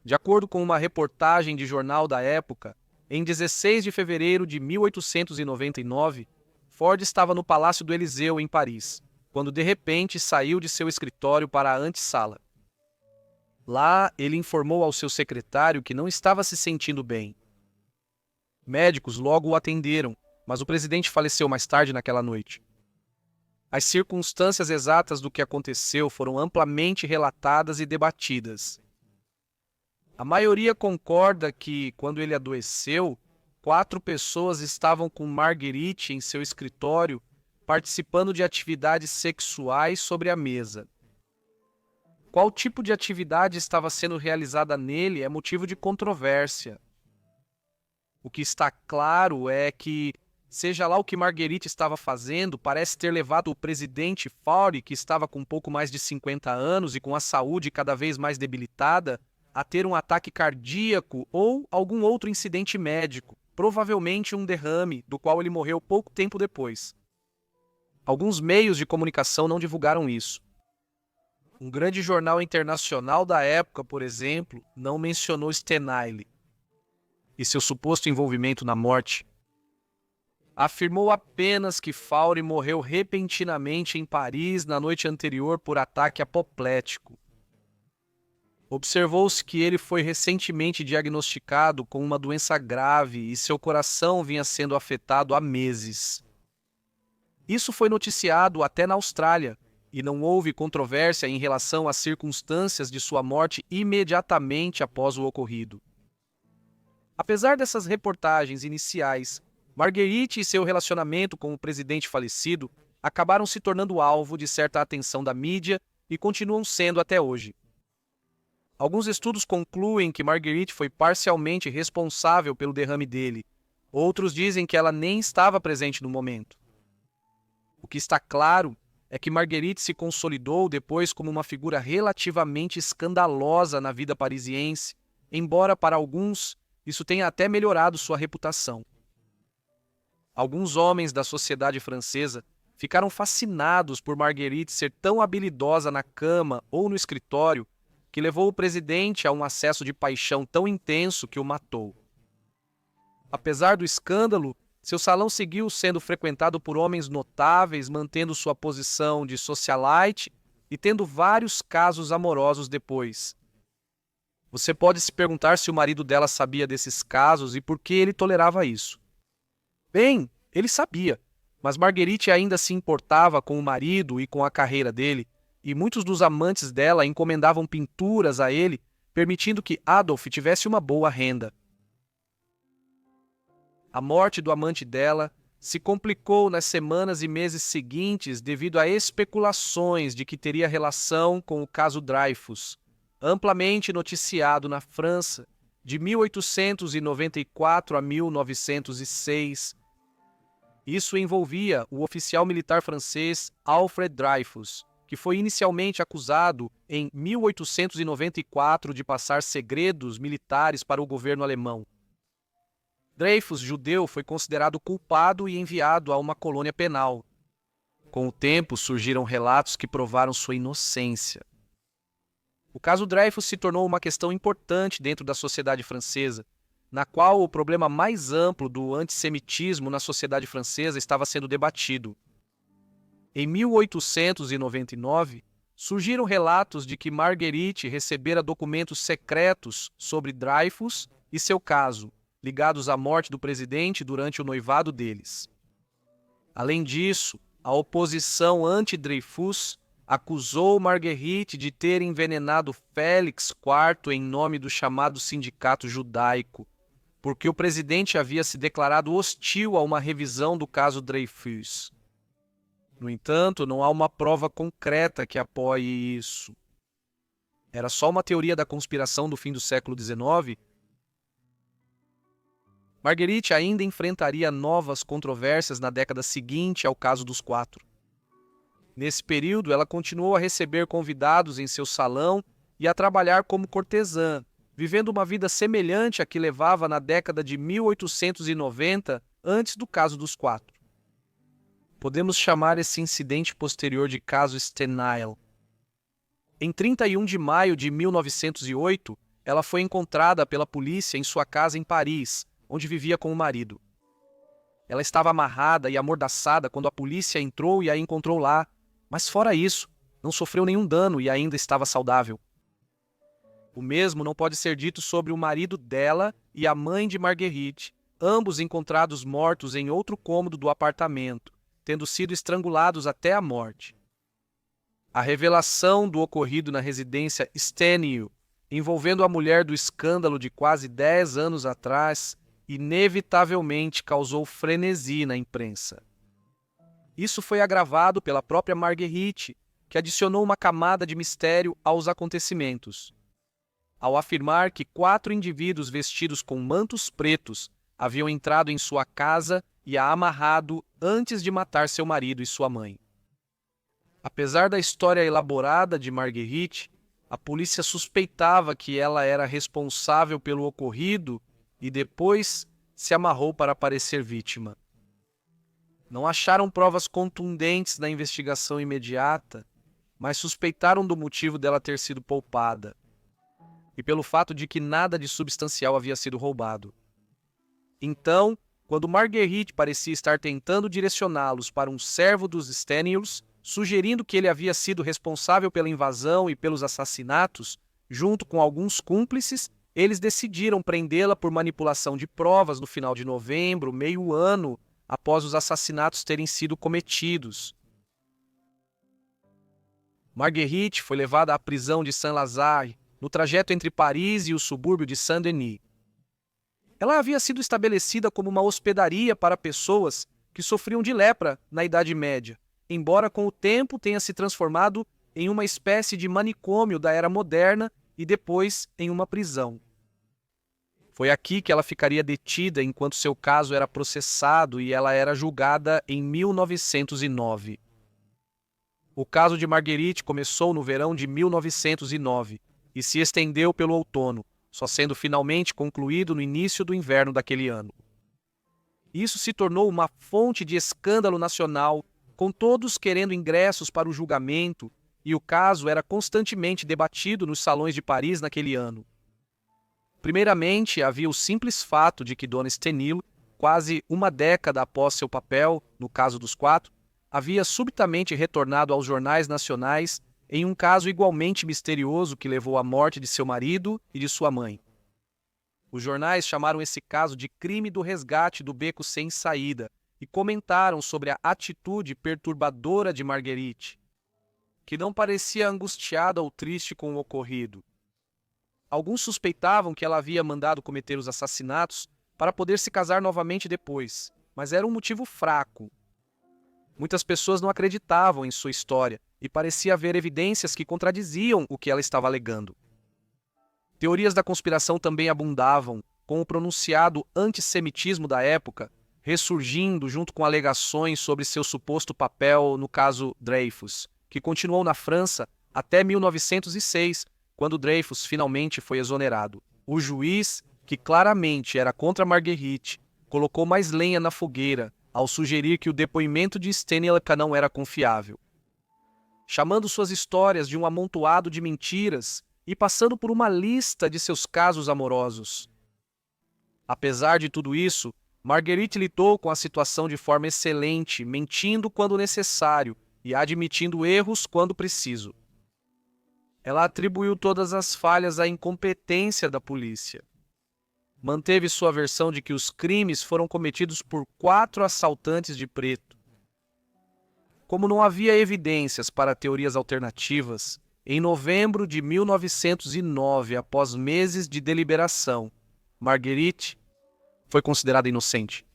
De acordo com uma reportagem de jornal da época, em 16 de fevereiro de 1899, Ford estava no Palácio do Eliseu, em Paris, quando de repente saiu de seu escritório para a antessala. Lá, ele informou ao seu secretário que não estava se sentindo bem. Médicos logo o atenderam, mas o presidente faleceu mais tarde naquela noite. As circunstâncias exatas do que aconteceu foram amplamente relatadas e debatidas. A maioria concorda que, quando ele adoeceu, 4 pessoas estavam com Marguerite em seu escritório, participando de atividades sexuais sobre a mesa. Qual tipo de atividade estava sendo realizada nele é motivo de controvérsia. O que está claro é que, seja lá o que Marguerite estava fazendo, parece ter levado o presidente Faure, que estava com pouco mais de 50 anos e com a saúde cada vez mais debilitada, a ter um ataque cardíaco ou algum outro incidente médico, provavelmente um derrame, do qual ele morreu pouco tempo depois. Alguns meios de comunicação não divulgaram isso. Um grande jornal internacional da época, por exemplo, não mencionou Stenel e seu suposto envolvimento na morte. Afirmou apenas que Faure morreu repentinamente em Paris na noite anterior por ataque apoplético. Observou-se que ele foi recentemente diagnosticado com uma doença grave e seu coração vinha sendo afetado há meses. Isso foi noticiado até na Austrália, e não houve controvérsia em relação às circunstâncias de sua morte imediatamente após o ocorrido. Apesar dessas reportagens iniciais, Marguerite e seu relacionamento com o presidente falecido acabaram se tornando alvo de certa atenção da mídia e continuam sendo até hoje. Alguns estudos concluem que Marguerite foi parcialmente responsável pelo derrame dele. Outros dizem que ela nem estava presente no momento. O que está claro é que Marguerite se consolidou depois como uma figura relativamente escandalosa na vida parisiense, embora para alguns isso tenha até melhorado sua reputação. Alguns homens da sociedade francesa ficaram fascinados por Marguerite ser tão habilidosa na cama ou no escritório que levou o presidente a um acesso de paixão tão intenso que o matou. Apesar do escândalo, seu salão seguiu sendo frequentado por homens notáveis, mantendo sua posição de socialite e tendo vários casos amorosos depois. Você pode se perguntar se o marido dela sabia desses casos e por que ele tolerava isso. Bem, ele sabia, mas Marguerite ainda se importava com o marido e com a carreira dele, e muitos dos amantes dela encomendavam pinturas a ele, permitindo que Adolf tivesse uma boa renda. A morte do amante dela se complicou nas semanas e meses seguintes devido a especulações de que teria relação com o caso Dreyfus, amplamente noticiado na França de 1894 a 1906. Isso envolvia o oficial militar francês Alfred Dreyfus, que foi inicialmente acusado em 1894 de passar segredos militares para o governo alemão. Dreyfus, judeu, foi considerado culpado e enviado a uma colônia penal. Com o tempo, surgiram relatos que provaram sua inocência. O caso Dreyfus se tornou uma questão importante dentro da sociedade francesa, na qual o problema mais amplo do antissemitismo na sociedade francesa estava sendo debatido. Em 1899, surgiram relatos de que Marguerite recebera documentos secretos sobre Dreyfus e seu caso, ligados à morte do presidente durante o noivado deles. Além disso, a oposição anti-Dreyfus acusou Marguerite de ter envenenado Félix IV em nome do chamado Sindicato Judaico, porque o presidente havia se declarado hostil a uma revisão do caso Dreyfus. No entanto, não há uma prova concreta que apoie isso. Era só uma teoria da conspiração do fim do século XIX. Marguerite ainda enfrentaria novas controvérsias na década seguinte ao caso dos quatro. Nesse período, ela continuou a receber convidados em seu salão e a trabalhar como cortesã, vivendo uma vida semelhante à que levava na década de 1890, antes do caso dos quatro. Podemos chamar esse incidente posterior de caso Stenheil. Em 31 de maio de 1908, ela foi encontrada pela polícia em sua casa em Paris, onde vivia com o marido. Ela estava amarrada e amordaçada quando a polícia entrou e a encontrou lá, mas fora isso, não sofreu nenhum dano e ainda estava saudável. O mesmo não pode ser dito sobre o marido dela e a mãe de Marguerite, ambos encontrados mortos em outro cômodo do apartamento, tendo sido estrangulados até a morte. A revelação do ocorrido na residência Stenheil, envolvendo a mulher do escândalo de quase 10 anos atrás, inevitavelmente causou frenesi na imprensa. Isso foi agravado pela própria Marguerite, que adicionou uma camada de mistério aos acontecimentos, ao afirmar que 4 indivíduos vestidos com mantos pretos haviam entrado em sua casa e a amarrado antes de matar seu marido e sua mãe. Apesar da história elaborada de Marguerite, a polícia suspeitava que ela era responsável pelo ocorrido e depois se amarrou para parecer vítima. Não acharam provas contundentes na investigação imediata, mas suspeitaram do motivo dela ter sido poupada e pelo fato de que nada de substancial havia sido roubado. Então, quando Marguerite parecia estar tentando direcioná-los para um servo dos Stenheils, sugerindo que ele havia sido responsável pela invasão e pelos assassinatos, junto com alguns cúmplices, eles decidiram prendê-la por manipulação de provas no final de novembro, meio ano após os assassinatos terem sido cometidos. Marguerite foi levada à prisão de Saint-Lazare, no trajeto entre Paris e o subúrbio de Saint-Denis. Ela havia sido estabelecida como uma hospedaria para pessoas que sofriam de lepra na Idade Média, embora com o tempo tenha se transformado em uma espécie de manicômio da era moderna e depois em uma prisão. Foi aqui que ela ficaria detida enquanto seu caso era processado e ela era julgada em 1909. O caso de Marguerite começou no verão de 1909 e se estendeu pelo outono, só sendo finalmente concluído no início do inverno daquele ano. Isso se tornou uma fonte de escândalo nacional, com todos querendo ingressos para o julgamento, e o caso era constantemente debatido nos salões de Paris naquele ano. Primeiramente, havia o simples fato de que Dona Stenil, quase uma década após seu papel, no caso dos quatro, havia subitamente retornado aos jornais nacionais em um caso igualmente misterioso que levou à morte de seu marido e de sua mãe. Os jornais chamaram esse caso de crime do resgate do beco sem saída e comentaram sobre a atitude perturbadora de Marguerite, que não parecia angustiada ou triste com o ocorrido. Alguns suspeitavam que ela havia mandado cometer os assassinatos para poder se casar novamente depois, mas era um motivo fraco. Muitas pessoas não acreditavam em sua história e parecia haver evidências que contradiziam o que ela estava alegando. Teorias da conspiração também abundavam, com o pronunciado antissemitismo da época ressurgindo junto com alegações sobre seu suposto papel no caso Dreyfus, que continuou na França até 1906, quando Dreyfus finalmente foi exonerado. O juiz, que claramente era contra Marguerite, colocou mais lenha na fogueira ao sugerir que o depoimento de Stenilka não era confiável. Chamando suas histórias de um amontoado de mentiras e passando por uma lista de seus casos amorosos. Apesar de tudo isso, Marguerite lidou com a situação de forma excelente, mentindo quando necessário e admitindo erros quando preciso. Ela atribuiu todas as falhas à incompetência da polícia. Manteve sua versão de que os crimes foram cometidos por 4 assaltantes de preto. Como não havia evidências para teorias alternativas, em novembro de 1909, após meses de deliberação, Marguerite foi considerada inocente.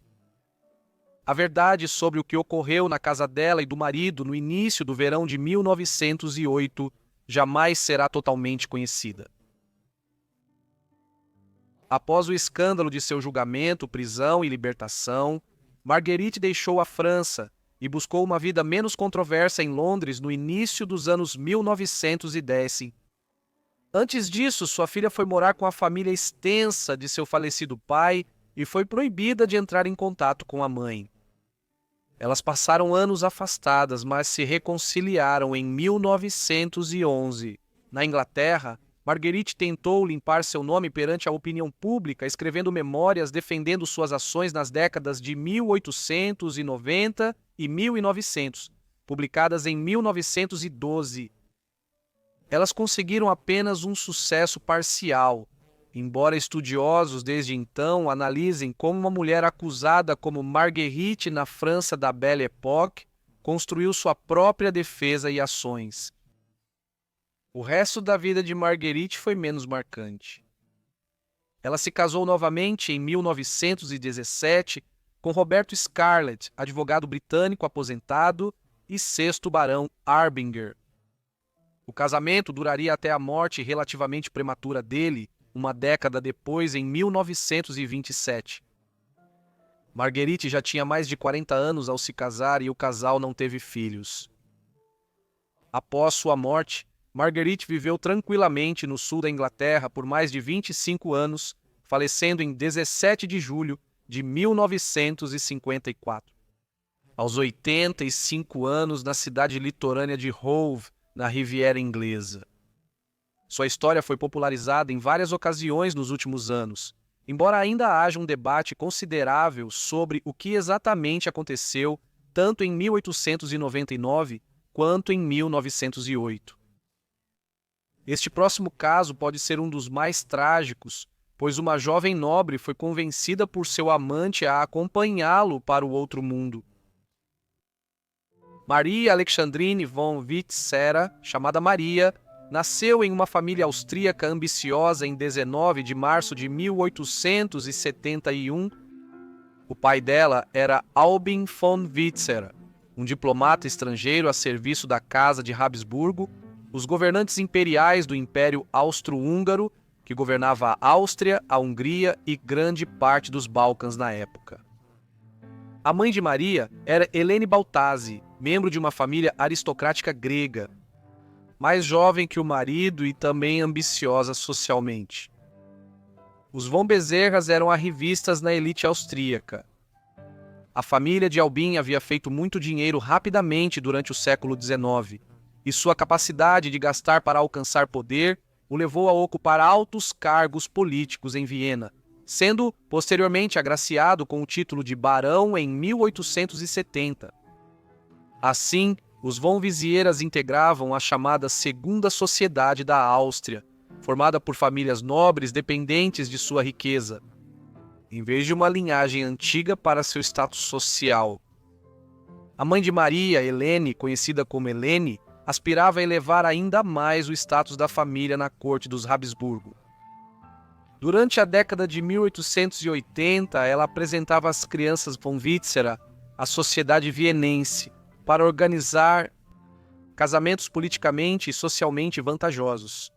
A verdade sobre o que ocorreu na casa dela e do marido no início do verão de 1908 jamais será totalmente conhecida. Após o escândalo de seu julgamento, prisão e libertação, Marguerite deixou a França e buscou uma vida menos controversa em Londres no início dos anos 1910. Antes disso, sua filha foi morar com a família extensa de seu falecido pai e foi proibida de entrar em contato com a mãe. Elas passaram anos afastadas, mas se reconciliaram em 1911. Na Inglaterra, Marguerite tentou limpar seu nome perante a opinião pública, escrevendo memórias defendendo suas ações nas décadas de 1890 e 1900, publicadas em 1912. Elas conseguiram apenas um sucesso parcial, embora estudiosos desde então analisem como uma mulher acusada como Marguerite na França da Belle Époque construiu sua própria defesa e ações. O resto da vida de Marguerite foi menos marcante. Ela se casou novamente em 1917 com Roberto Scarlett, advogado britânico aposentado e 6º Barão Harbinger. O casamento duraria até a morte relativamente prematura dele, uma década depois, em 1927. Marguerite já tinha mais de 40 anos ao se casar e o casal não teve filhos. Após sua morte, Marguerite viveu tranquilamente no sul da Inglaterra por mais de 25 anos, falecendo em 17 de julho de 1954. Aos 85 anos, na cidade litorânea de Hove, na Riviera Inglesa. Sua história foi popularizada em várias ocasiões nos últimos anos, embora ainda haja um debate considerável sobre o que exatamente aconteceu tanto em 1899 quanto em 1908. Este próximo caso pode ser um dos mais trágicos, pois uma jovem nobre foi convencida por seu amante a acompanhá-lo para o outro mundo. Maria Alexandrine von Witt-Serra, chamada Maria, nasceu em uma família austríaca ambiciosa em 19 de março de 1871. O pai dela era Albin von Witzer, um diplomata estrangeiro a serviço da Casa de Habsburgo, os governantes imperiais do Império Austro-Húngaro, que governava a Áustria, a Hungria e grande parte dos Balcãs na época. A mãe de Maria era Helene Baltazzi, membro de uma família aristocrática grega, mais jovem que o marido e também ambiciosa socialmente. Os von Bezerras eram arrivistas na elite austríaca. A família de Albin havia feito muito dinheiro rapidamente durante o século XIX, e sua capacidade de gastar para alcançar poder o levou a ocupar altos cargos políticos em Viena, sendo posteriormente agraciado com o título de barão em 1870. Assim, os von Vizieras integravam a chamada Segunda Sociedade da Áustria, formada por famílias nobres dependentes de sua riqueza, em vez de uma linhagem antiga para seu status social. A mãe de Maria, Helene, conhecida como Helene, aspirava a elevar ainda mais o status da família na corte dos Habsburgo. Durante a década de 1880, ela apresentava às crianças von Witzer à sociedade vienense para organizar casamentos politicamente e socialmente vantajosos.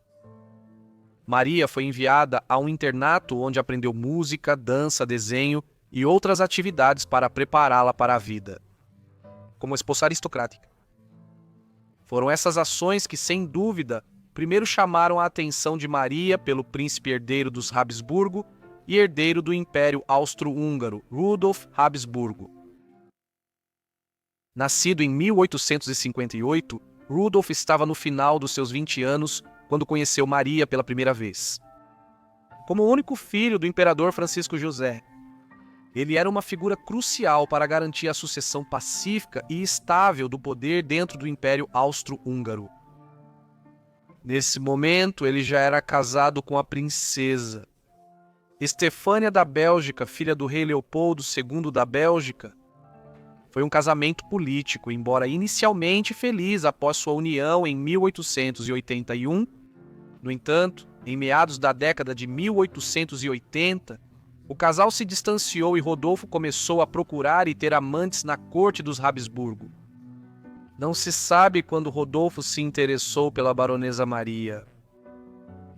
Maria foi enviada a um internato onde aprendeu música, dança, desenho e outras atividades para prepará-la para a vida como esposa aristocrática. Foram essas ações que, sem dúvida, primeiro chamaram a atenção de Maria pelo príncipe herdeiro dos Habsburgo e herdeiro do Império Austro-Húngaro, Rudolf Habsburgo. Nascido em 1858, Rudolf estava no final dos seus 20 anos quando conheceu Maria pela primeira vez. Como o único filho do imperador Francisco José, ele era uma figura crucial para garantir a sucessão pacífica e estável do poder dentro do Império Austro-Húngaro. Nesse momento, ele já era casado com a princesa Estefânia da Bélgica, filha do rei Leopoldo II da Bélgica. Foi um casamento político, embora inicialmente feliz após sua união em 1881. No entanto, em meados da década de 1880, o casal se distanciou e Rodolfo começou a procurar e ter amantes na corte dos Habsburgo. Não se sabe quando Rodolfo se interessou pela baronesa Maria.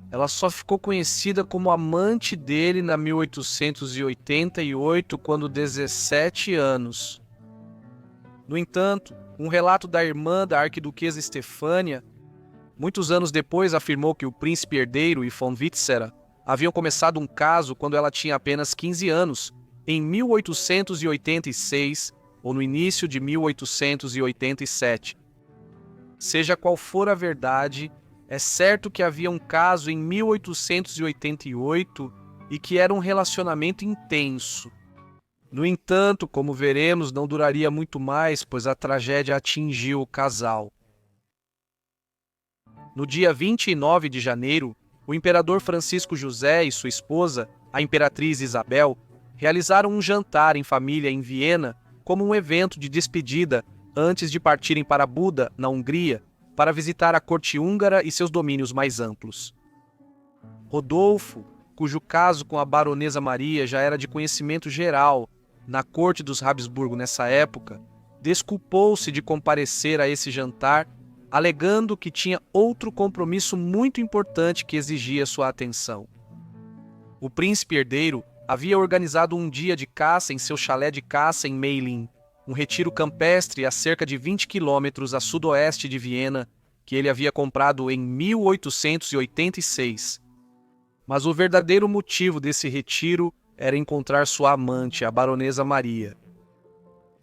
Ela só ficou conhecida como amante dele na 1888, quando 17 anos. No entanto, um relato da irmã da arquiduquesa Estefânia, muitos anos depois, afirmou que o príncipe herdeiro e von Witzer haviam começado um caso quando ela tinha apenas 15 anos, em 1886 ou no início de 1887. Seja qual for a verdade, é certo que havia um caso em 1888 e que era um relacionamento intenso. No entanto, como veremos, não duraria muito mais, pois a tragédia atingiu o casal. No dia 29 de janeiro, o imperador Francisco José e sua esposa, a imperatriz Isabel, realizaram um jantar em família em Viena como um evento de despedida antes de partirem para Buda, na Hungria, para visitar a corte húngara e seus domínios mais amplos. Rodolfo, cujo caso com a baronesa Maria já era de conhecimento geral na corte dos Habsburgo nessa época, desculpou-se de comparecer a esse jantar, alegando que tinha outro compromisso muito importante que exigia sua atenção. O príncipe herdeiro havia organizado um dia de caça em seu chalé de caça em Meilin, um retiro campestre a cerca de 20 quilômetros a sudoeste de Viena, que ele havia comprado em 1886. Mas o verdadeiro motivo desse retiro era encontrar sua amante, a baronesa Maria.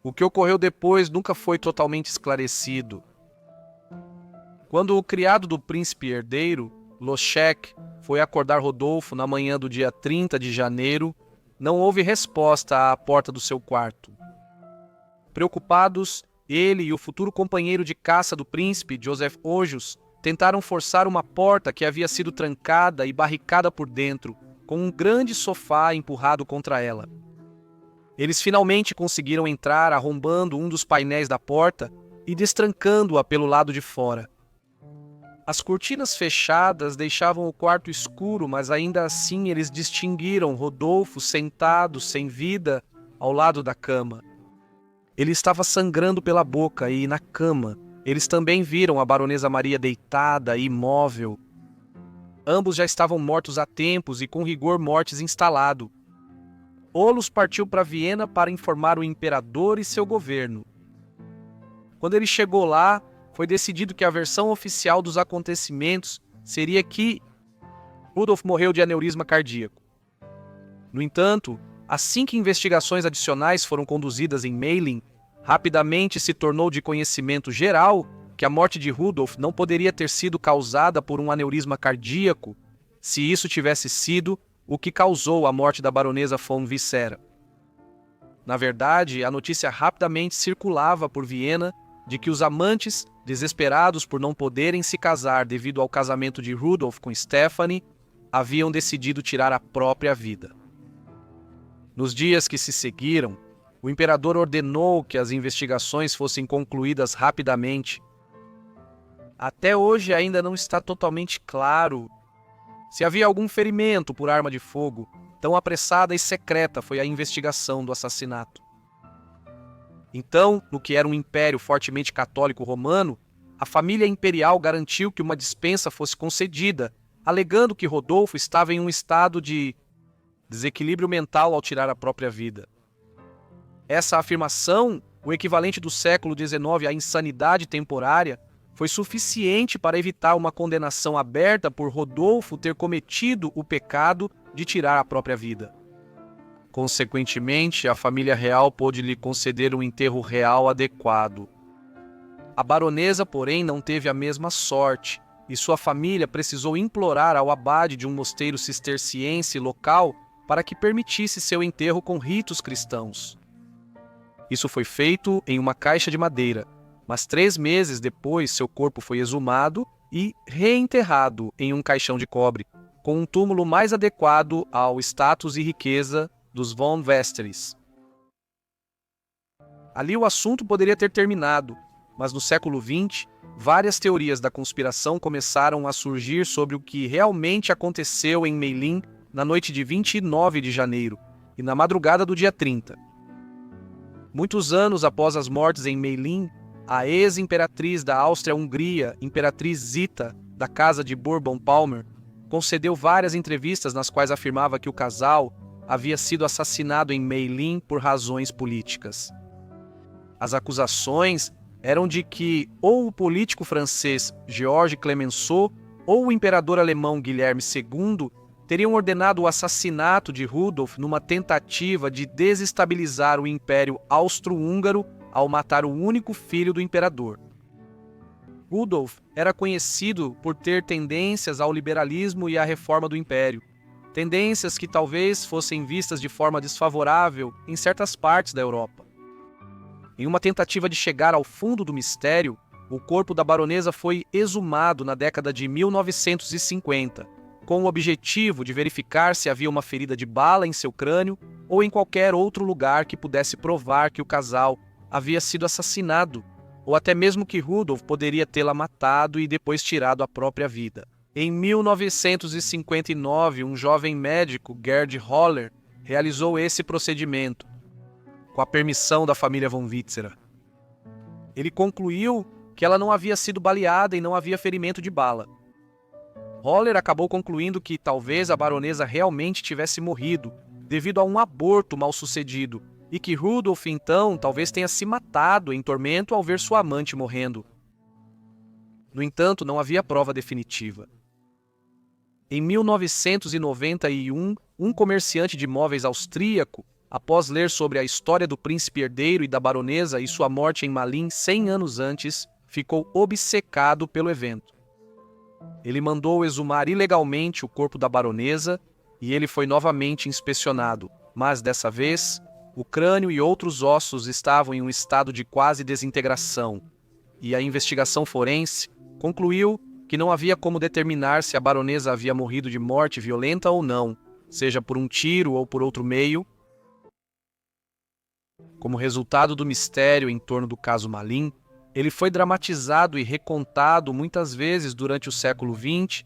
O que ocorreu depois nunca foi totalmente esclarecido. Quando o criado do príncipe herdeiro, Loschek, foi acordar Rodolfo na manhã do dia 30 de janeiro, não houve resposta à porta do seu quarto. Preocupados, ele e o futuro companheiro de caça do príncipe, Joseph Ojos, tentaram forçar uma porta que havia sido trancada e barricada por dentro, com um grande sofá empurrado contra ela. Eles finalmente conseguiram entrar arrombando um dos painéis da porta e destrancando-a pelo lado de fora. As cortinas fechadas deixavam o quarto escuro, mas ainda assim eles distinguiram Rodolfo sentado, sem vida, ao lado da cama. Ele estava sangrando pela boca e, na cama, eles também viram a baronesa Maria deitada e imóvel. Ambos já estavam mortos há tempos e com rigor mortis instalado. Olos partiu para Viena para informar o imperador e seu governo. Quando ele chegou lá, foi decidido que a versão oficial dos acontecimentos seria que Rudolf morreu de aneurisma cardíaco. No entanto, assim que investigações adicionais foram conduzidas em Meilen, rapidamente se tornou de conhecimento geral que a morte de Rudolf não poderia ter sido causada por um aneurisma cardíaco, se isso tivesse sido o que causou a morte da baronesa von Viscera. Na verdade, a notícia rapidamente circulava por Viena de que os amantes, desesperados por não poderem se casar devido ao casamento de Rudolf com Stephanie, haviam decidido tirar a própria vida. Nos dias que se seguiram, o imperador ordenou que as investigações fossem concluídas rapidamente. Até hoje ainda não está totalmente claro se havia algum ferimento por arma de fogo. Tão apressada e secreta foi a investigação do assassinato. Então, no que era um império fortemente católico romano, a família imperial garantiu que uma dispensa fosse concedida, alegando que Rodolfo estava em um estado de desequilíbrio mental ao tirar a própria vida. Essa afirmação, o equivalente do século XIX à insanidade temporária, foi suficiente para evitar uma condenação aberta por Rodolfo ter cometido o pecado de tirar a própria vida. Consequentemente, a família real pôde lhe conceder um enterro real adequado. A baronesa, porém, não teve a mesma sorte, e sua família precisou implorar ao abade de um mosteiro cisterciense local para que permitisse seu enterro com ritos cristãos. Isso foi feito em uma caixa de madeira, mas 3 meses depois seu corpo foi exumado e reenterrado em um caixão de cobre, com um túmulo mais adequado ao status e riqueza dos von Westeris. Ali o assunto poderia ter terminado, mas no século XX, várias teorias da conspiração começaram a surgir sobre o que realmente aconteceu em Meilen na noite de 29 de janeiro e na madrugada do dia 30. Muitos anos após as mortes em Meilen, a ex-imperatriz da Áustria-Hungria, Imperatriz Zita, da Casa de Bourbon-Palmer, concedeu várias entrevistas nas quais afirmava que o casal havia sido assassinado em Meilen por razões políticas. As acusações eram de que ou o político francês Georges Clemenceau ou o imperador alemão Guilherme II teriam ordenado o assassinato de Rudolf numa tentativa de desestabilizar o Império Austro-Húngaro ao matar o único filho do imperador. Rudolf era conhecido por ter tendências ao liberalismo e à reforma do império, tendências que talvez fossem vistas de forma desfavorável em certas partes da Europa. Em uma tentativa de chegar ao fundo do mistério, o corpo da baronesa foi exumado na década de 1950, com o objetivo de verificar se havia uma ferida de bala em seu crânio ou em qualquer outro lugar que pudesse provar que o casal havia sido assassinado, ou até mesmo que Rudolf poderia tê-la matado e depois tirado a própria vida. Em 1959, um jovem médico, Gerd Holler, realizou esse procedimento, com a permissão da família von Witzera. Ele concluiu que ela não havia sido baleada e não havia ferimento de bala. Holler acabou concluindo que talvez a baronesa realmente tivesse morrido, devido a um aborto mal sucedido, e que Rudolf, então, talvez tenha se matado em tormento ao ver sua amante morrendo. No entanto, não havia prova definitiva. Em 1991, um comerciante de móveis austríaco, após ler sobre a história do príncipe herdeiro e da baronesa e sua morte em Malin 100 anos antes, ficou obcecado pelo evento. Ele mandou exumar ilegalmente o corpo da baronesa e ele foi novamente inspecionado, mas dessa vez, o crânio e outros ossos estavam em um estado de quase desintegração, e a investigação forense concluiu que não havia como determinar se a baronesa havia morrido de morte violenta ou não, seja por um tiro ou por outro meio. Como resultado do mistério em torno do caso Malin, Ele foi dramatizado e recontado muitas vezes durante o século XX.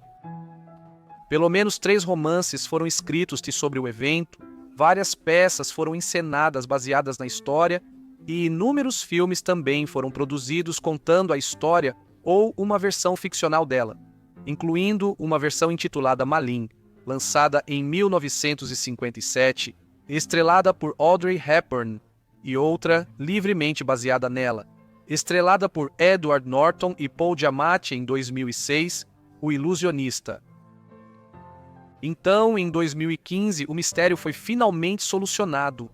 Pelo menos 3 romances foram escritos sobre o evento, várias peças foram encenadas baseadas na história e inúmeros filmes também foram produzidos contando a história ou uma versão ficcional dela, incluindo uma versão intitulada Malin, lançada em 1957, estrelada por Audrey Hepburn, e outra livremente baseada nela, estrelada por Edward Norton e Paul Giamatti em 2006, O Ilusionista. Então, em 2015, o mistério foi finalmente solucionado.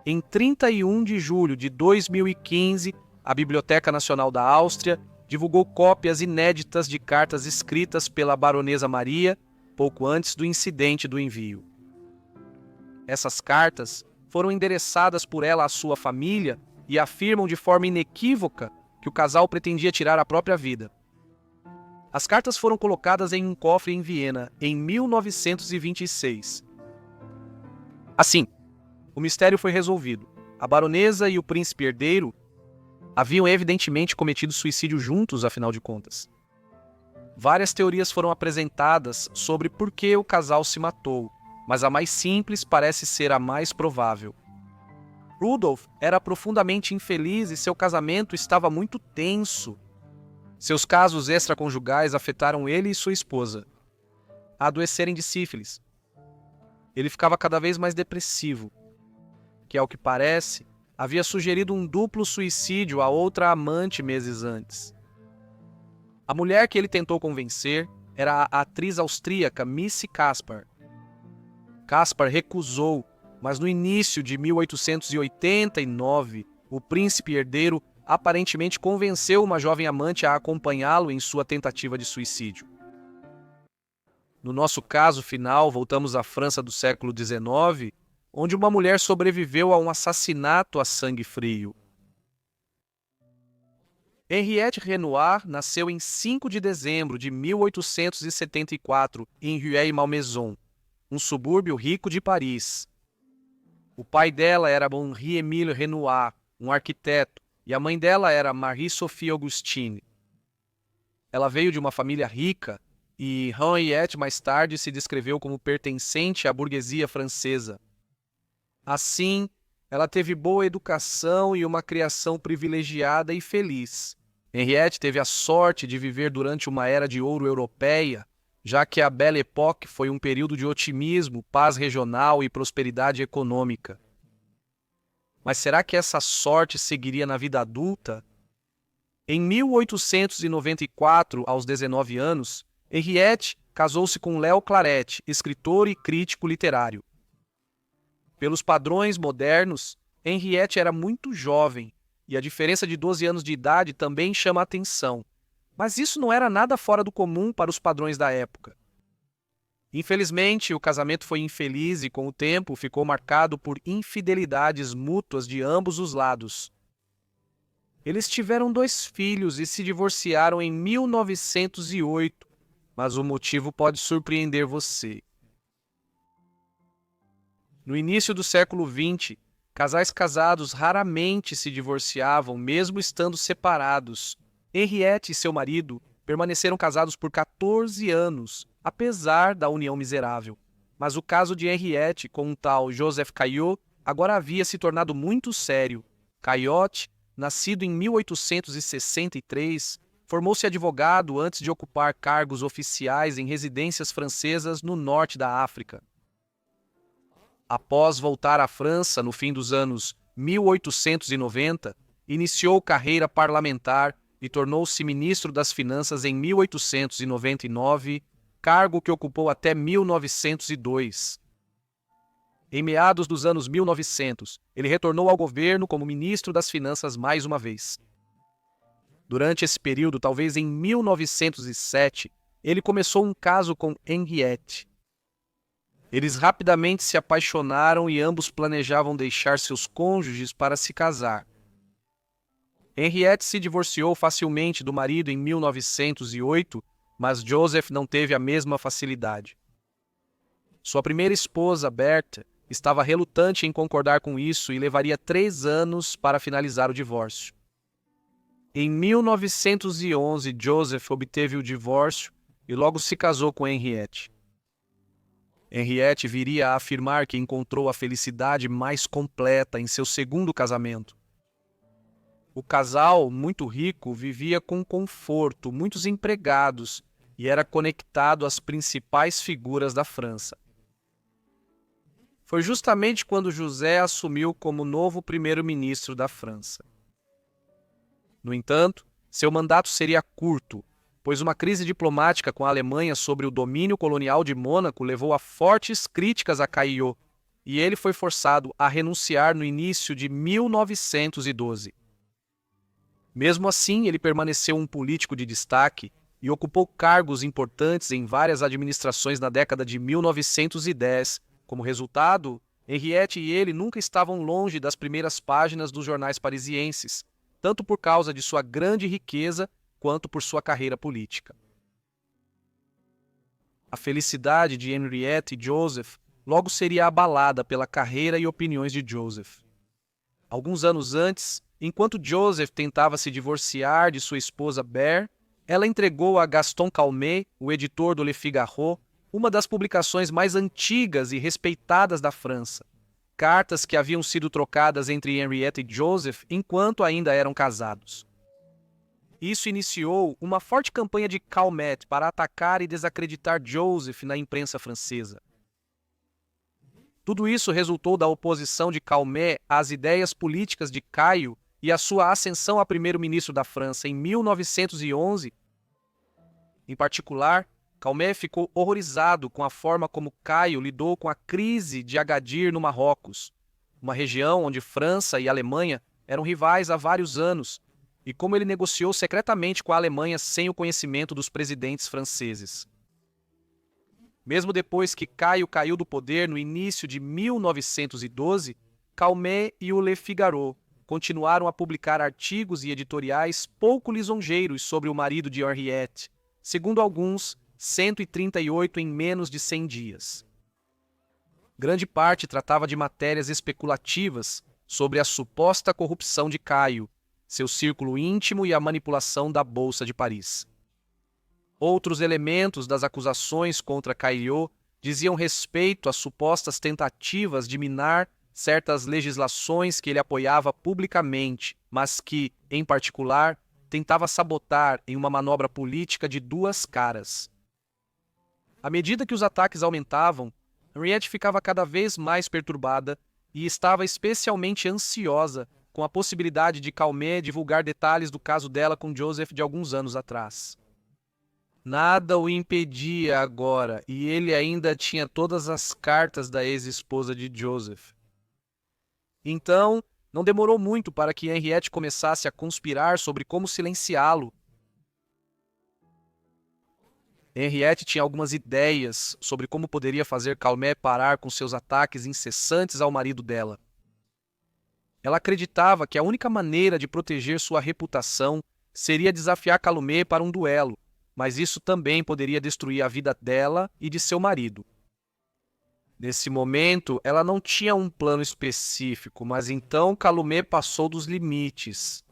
Em 31 de julho de 2015, a Biblioteca Nacional da Áustria divulgou cópias inéditas de cartas escritas pela baronesa Maria, pouco antes do incidente do envio. Essas cartas foram endereçadas por ela à sua família e afirmam de forma inequívoca que o casal pretendia tirar a própria vida. As cartas foram colocadas em um cofre em Viena, em 1926. Assim, o mistério foi resolvido. A baronesa e o príncipe herdeiro haviam evidentemente cometido suicídio juntos, afinal de contas. Várias teorias foram apresentadas sobre por que o casal se matou, mas a mais simples parece ser a mais provável. Rudolf era profundamente infeliz e seu casamento estava muito tenso. Seus casos extraconjugais afetaram ele e sua esposa a adoecerem de sífilis. Ele ficava cada vez mais depressivo, que, ao que parece, havia sugerido um duplo suicídio a outra amante meses antes. A mulher que ele tentou convencer era a atriz austríaca Missy Kaspar. Kaspar recusou, mas no início de 1889, o príncipe herdeiro aparentemente convenceu uma jovem amante a acompanhá-lo em sua tentativa de suicídio. No nosso caso final, voltamos à França do século XIX, onde uma mulher sobreviveu a um assassinato a sangue frio. Henriette Renoir nasceu em 5 de dezembro de 1874 em Rueil-Malmaison, um subúrbio rico de Paris. O pai dela era Henri-Émile Renoir, um arquiteto, e a mãe dela era Marie-Sophie Augustine. Ela veio de uma família rica e Henriette mais tarde se descreveu como pertencente à burguesia francesa. Assim, ela teve boa educação e uma criação privilegiada e feliz. Henriette teve a sorte de viver durante uma era de ouro europeia, já que a Belle Époque foi um período de otimismo, paz regional e prosperidade econômica. Mas será que essa sorte seguiria na vida adulta? Em 1894, aos 19 anos, Henriette casou-se com Léo Claret, escritor e crítico literário. Pelos padrões modernos, Henriette era muito jovem, e a diferença de 12 anos de idade também chama a atenção. Mas isso não era nada fora do comum para os padrões da época. Infelizmente, o casamento foi infeliz e, com o tempo, ficou marcado por infidelidades mútuas de ambos os lados. Eles tiveram 2 filhos e se divorciaram em 1908, mas o motivo pode surpreender você. No início do século XX, casais casados raramente se divorciavam, mesmo estando separados. Henriette e seu marido permaneceram casados por 14 anos, apesar da união miserável. Mas o caso de Henriette com um tal Joseph Caillot agora havia se tornado muito sério. Caillot, nascido em 1863, formou-se advogado antes de ocupar cargos oficiais em residências francesas no norte da África. Após voltar à França no fim dos anos 1890, iniciou carreira parlamentar e tornou-se ministro das Finanças em 1899, cargo que ocupou até 1902. Em meados dos anos 1900, ele retornou ao governo como ministro das Finanças mais uma vez. Durante esse período, talvez em 1907, ele começou um caso com Henriette. Eles rapidamente se apaixonaram e ambos planejavam deixar seus cônjuges para se casar. Henriette se divorciou facilmente do marido em 1908, mas Joseph não teve a mesma facilidade. Sua primeira esposa, Berthe, estava relutante em concordar com isso e levaria 3 anos para finalizar o divórcio. Em 1911, Joseph obteve o divórcio e logo se casou com Henriette. Henriette viria a afirmar que encontrou a felicidade mais completa em seu segundo casamento. O casal, muito rico, vivia com conforto, muitos empregados e era conectado às principais figuras da França. Foi justamente quando José assumiu como novo primeiro-ministro da França. No entanto, seu mandato seria curto, pois uma crise diplomática com a Alemanha sobre o domínio colonial de Mônaco levou a fortes críticas a Caillaux, e ele foi forçado a renunciar no início de 1912. Mesmo assim, ele permaneceu um político de destaque e ocupou cargos importantes em várias administrações na década de 1910. Como resultado, Henriette e ele nunca estavam longe das primeiras páginas dos jornais parisienses, tanto por causa de sua grande riqueza quanto por sua carreira política. A felicidade de Henriette e Joseph logo seria abalada pela carreira e opiniões de Joseph. Alguns anos antes, enquanto Joseph tentava se divorciar de sua esposa Berthe, ela entregou a Gaston Calmet, o editor do Le Figaro, uma das publicações mais antigas e respeitadas da França, cartas que haviam sido trocadas entre Henriette e Joseph enquanto ainda eram casados. Isso iniciou uma forte campanha de Calmet para atacar e desacreditar Joseph na imprensa francesa. Tudo isso resultou da oposição de Calmet às ideias políticas de Caio e à sua ascensão a primeiro-ministro da França em 1911. Em particular, Calmet ficou horrorizado com a forma como Caio lidou com a crise de Agadir no Marrocos, uma região onde França e Alemanha eram rivais há vários anos, e como ele negociou secretamente com a Alemanha sem o conhecimento dos presidentes franceses. Mesmo depois que Caio caiu do poder no início de 1912, Calmet e o Le Figaro continuaram a publicar artigos e editoriais pouco lisonjeiros sobre o marido de Henriette, segundo alguns, 138 em menos de 100 dias. Grande parte tratava de matérias especulativas sobre a suposta corrupção de Caio, seu círculo íntimo e a manipulação da Bolsa de Paris. Outros elementos das acusações contra Caillaux diziam respeito às supostas tentativas de minar certas legislações que ele apoiava publicamente, mas que, em particular, tentava sabotar em uma manobra política de duas caras. À medida que os ataques aumentavam, Henriette ficava cada vez mais perturbada e estava especialmente ansiosa com a possibilidade de Calmet divulgar detalhes do caso dela com Joseph de alguns anos atrás. Nada o impedia agora, e ele ainda tinha todas as cartas da ex-esposa de Joseph. Então, não demorou muito para que Henriette começasse a conspirar sobre como silenciá-lo. Henriette tinha algumas ideias sobre como poderia fazer Calmet parar com seus ataques incessantes ao marido dela. Ela acreditava que a única maneira de proteger sua reputação seria desafiar Calmet para um duelo, mas isso também poderia destruir a vida dela e de seu marido. Nesse momento, ela não tinha um plano específico, mas então Calmet passou dos limites.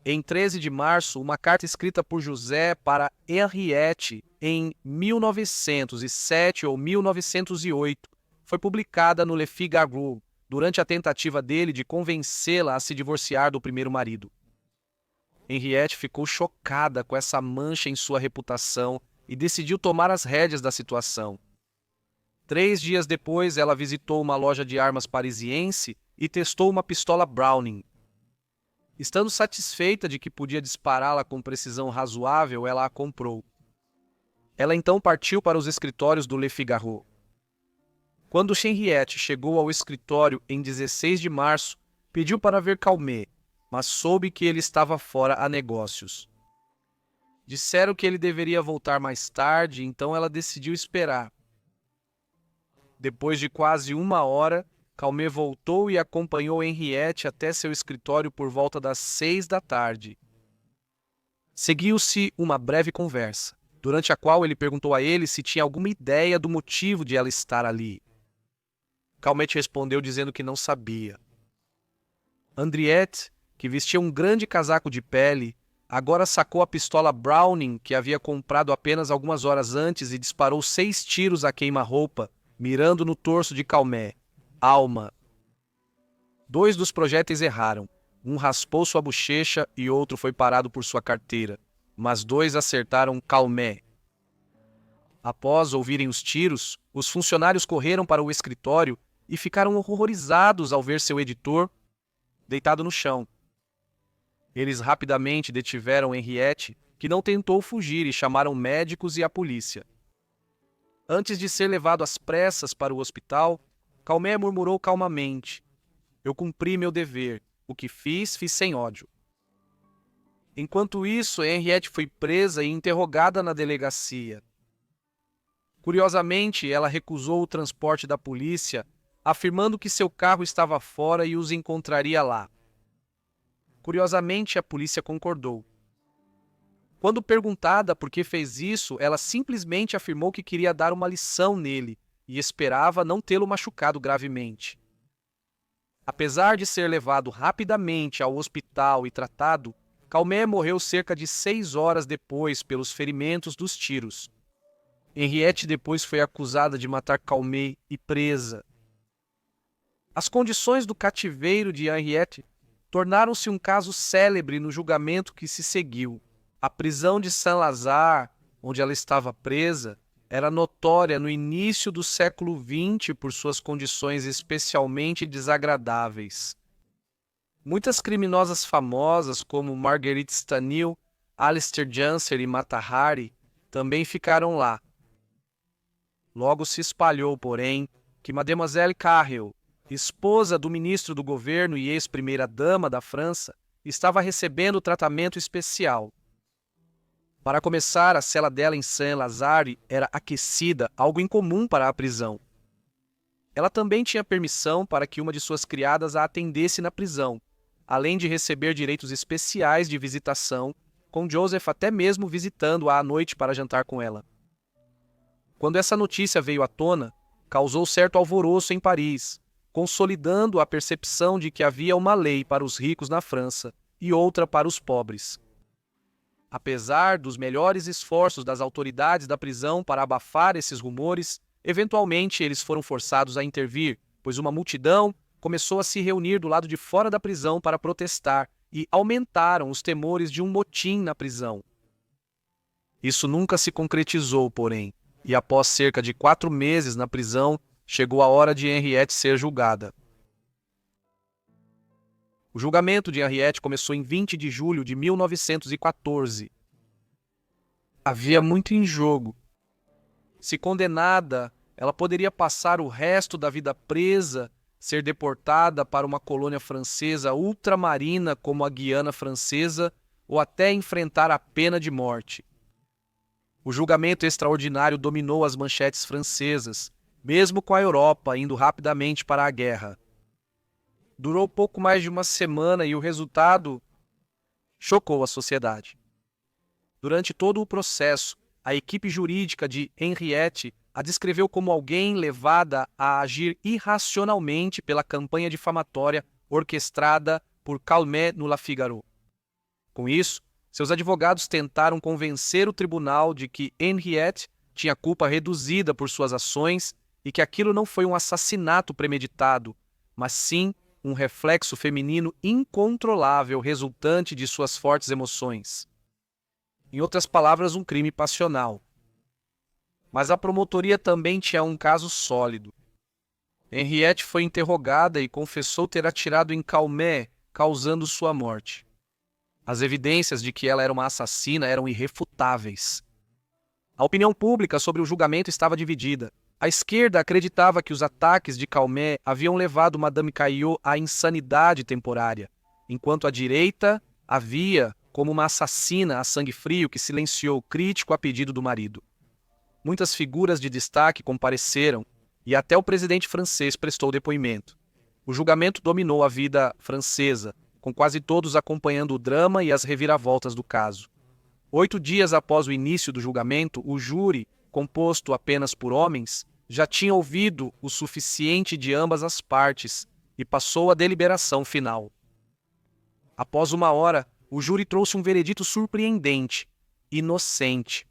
Em 13 de março, uma carta escrita por José para Henriette em 1907 ou 1908 foi publicada no Le Figaro durante a tentativa dele de convencê-la a se divorciar do primeiro marido. Henriette ficou chocada com essa mancha em sua reputação e decidiu tomar as rédeas da situação. 3 dias depois, ela visitou uma loja de armas parisiense e testou uma pistola Browning. Estando satisfeita de que podia dispará-la com precisão razoável, ela a comprou. Ela então partiu para os escritórios do Le Figaro. Quando Henriette chegou ao escritório em 16 de março, pediu para ver Calmet, mas soube que ele estava fora a negócios. Disseram que ele deveria voltar mais tarde, então ela decidiu esperar. Depois de quase 1 hora, Calmet voltou e acompanhou Henriette até seu escritório por volta das 6 da tarde. Seguiu-se uma breve conversa, durante a qual ele perguntou a ele se tinha alguma ideia do motivo de ela estar ali. Calmet respondeu dizendo que não sabia. Henriette que vestia um grande casaco de pele, agora sacou a pistola Browning que havia comprado apenas algumas horas antes e disparou 6 tiros a queima-roupa, mirando no torso de Calmet. Alma. 2 dos projéteis erraram. Um raspou sua bochecha e outro foi parado por sua carteira, mas 2 acertaram Calmet. Após ouvirem os tiros, os funcionários correram para o escritório e ficaram horrorizados ao ver seu editor deitado no chão. Eles rapidamente detiveram Henriette, que não tentou fugir, e chamaram médicos e a polícia. Antes de ser levado às pressas para o hospital, Calmet murmurou calmamente: "Eu cumpri meu dever. O que fiz, fiz sem ódio." Enquanto isso, Henriette foi presa e interrogada na delegacia. Curiosamente, ela recusou o transporte da polícia, afirmando que seu carro estava fora e os encontraria lá. Curiosamente, a polícia concordou. Quando perguntada por que fez isso, ela simplesmente afirmou que queria dar uma lição nele e esperava não tê-lo machucado gravemente. Apesar de ser levado rapidamente ao hospital e tratado, Calmet morreu cerca de 6 horas depois pelos ferimentos dos tiros. Henriette depois foi acusada de matar Calmet e presa. As condições do cativeiro de Henriette tornaram-se um caso célebre no julgamento que se seguiu. A prisão de Saint-Lazare, onde ela estava presa, era notória no início do século XX por suas condições especialmente desagradáveis. Muitas criminosas famosas, como Marguerite Stanil, Alistair Janser e Mata Hari, também ficaram lá. Logo se espalhou, porém, que Mademoiselle Carrel, esposa do ministro do governo e ex-primeira-dama da França, estava recebendo tratamento especial. Para começar, a cela dela em Saint-Lazare era aquecida, algo incomum para a prisão. Ela também tinha permissão para que uma de suas criadas a atendesse na prisão, além de receber direitos especiais de visitação, com Joseph até mesmo visitando-a à noite para jantar com ela. Quando essa notícia veio à tona, causou certo alvoroço em Paris, consolidando a percepção de que havia uma lei para os ricos na França e outra para os pobres. Apesar dos melhores esforços das autoridades da prisão para abafar esses rumores, eventualmente eles foram forçados a intervir, pois uma multidão começou a se reunir do lado de fora da prisão para protestar e aumentaram os temores de um motim na prisão. Isso nunca se concretizou, porém, e após cerca de 4 meses na prisão, chegou a hora de Henriette ser julgada. O julgamento de Henriette começou em 20 de julho de 1914. Havia muito em jogo. Se condenada, ela poderia passar o resto da vida presa, ser deportada para uma colônia francesa ultramarina como a Guiana Francesa, ou até enfrentar a pena de morte. O julgamento extraordinário dominou as manchetes francesas, mesmo com a Europa indo rapidamente para a guerra. Durou pouco mais de uma semana e o resultado chocou a sociedade. Durante todo o processo, a equipe jurídica de Henriette a descreveu como alguém levada a agir irracionalmente pela campanha difamatória orquestrada por Calmet no La Figaro. Com isso, seus advogados tentaram convencer o tribunal de que Henriette tinha culpa reduzida por suas ações e que aquilo não foi um assassinato premeditado, mas sim um reflexo feminino incontrolável resultante de suas fortes emoções. Em outras palavras, um crime passional. Mas a promotoria também tinha um caso sólido. Henriette foi interrogada e confessou ter atirado em Calmet, causando sua morte. As evidências de que ela era uma assassina eram irrefutáveis. A opinião pública sobre o julgamento estava dividida. A esquerda acreditava que os ataques de Calmet haviam levado Madame Caillot à insanidade temporária, enquanto a direita a via como uma assassina a sangue frio que silenciou o crítico a pedido do marido. Muitas figuras de destaque compareceram e até o presidente francês prestou depoimento. O julgamento dominou a vida francesa, com quase todos acompanhando o drama e as reviravoltas do caso. 8 dias após o início do julgamento, o júri, composto apenas por homens, já tinha ouvido o suficiente de ambas as partes e passou à deliberação final. Após 1 hora, o júri trouxe um veredito surpreendente: inocente.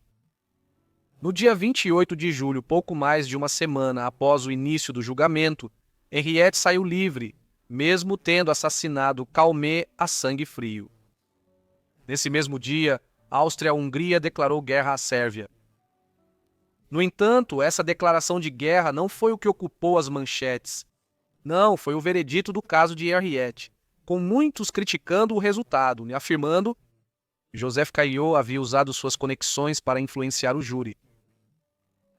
No dia 28 de julho, pouco mais de uma semana após o início do julgamento, Henriette saiu livre, mesmo tendo assassinado Calmet a sangue frio. Nesse mesmo dia, a Áustria-Hungria declarou guerra à Sérvia. No entanto, essa declaração de guerra não foi o que ocupou as manchetes. Não, foi o veredito do caso de Henriette, com muitos criticando o resultado, afirmando que Joseph Caillaux havia usado suas conexões para influenciar o júri.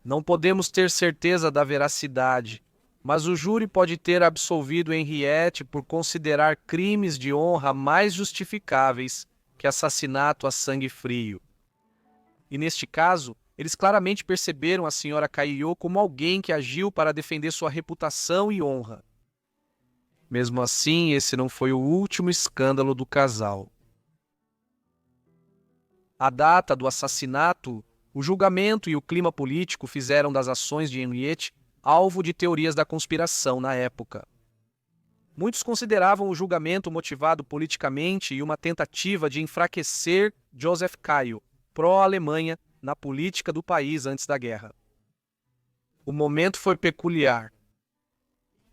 Não podemos ter certeza da veracidade, mas o júri pode ter absolvido Henriette por considerar crimes de honra mais justificáveis que assassinato a sangue frio. E neste caso, eles claramente perceberam a senhora Caillaux como alguém que agiu para defender sua reputação e honra. Mesmo assim, esse não foi o último escândalo do casal. A data do assassinato, o julgamento e o clima político fizeram das ações de Henriette alvo de teorias da conspiração na época. Muitos consideravam o julgamento motivado politicamente e uma tentativa de enfraquecer Joseph Caillaux, pró-Alemanha, na política do país antes da guerra. O momento foi peculiar.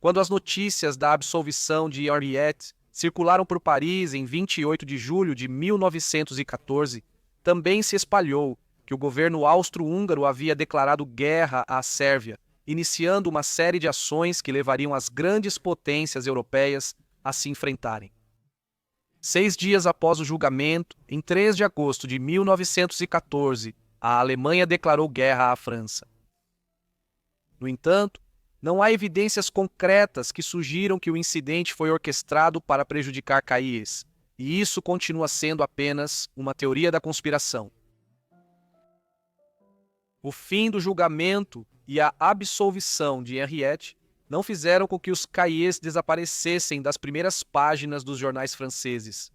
Quando as notícias da absolvição de Henriette circularam por Paris em 28 de julho de 1914, também se espalhou que o governo austro-húngaro havia declarado guerra à Sérvia, iniciando uma série de ações que levariam as grandes potências europeias a se enfrentarem. 6 dias após o julgamento, em 3 de agosto de 1914, a Alemanha declarou guerra à França. No entanto, não há evidências concretas que sugiram que o incidente foi orquestrado para prejudicar Caillaux, e isso continua sendo apenas uma teoria da conspiração. O fim do julgamento e a absolvição de Henriette não fizeram com que os Caillaux desaparecessem das primeiras páginas dos jornais franceses.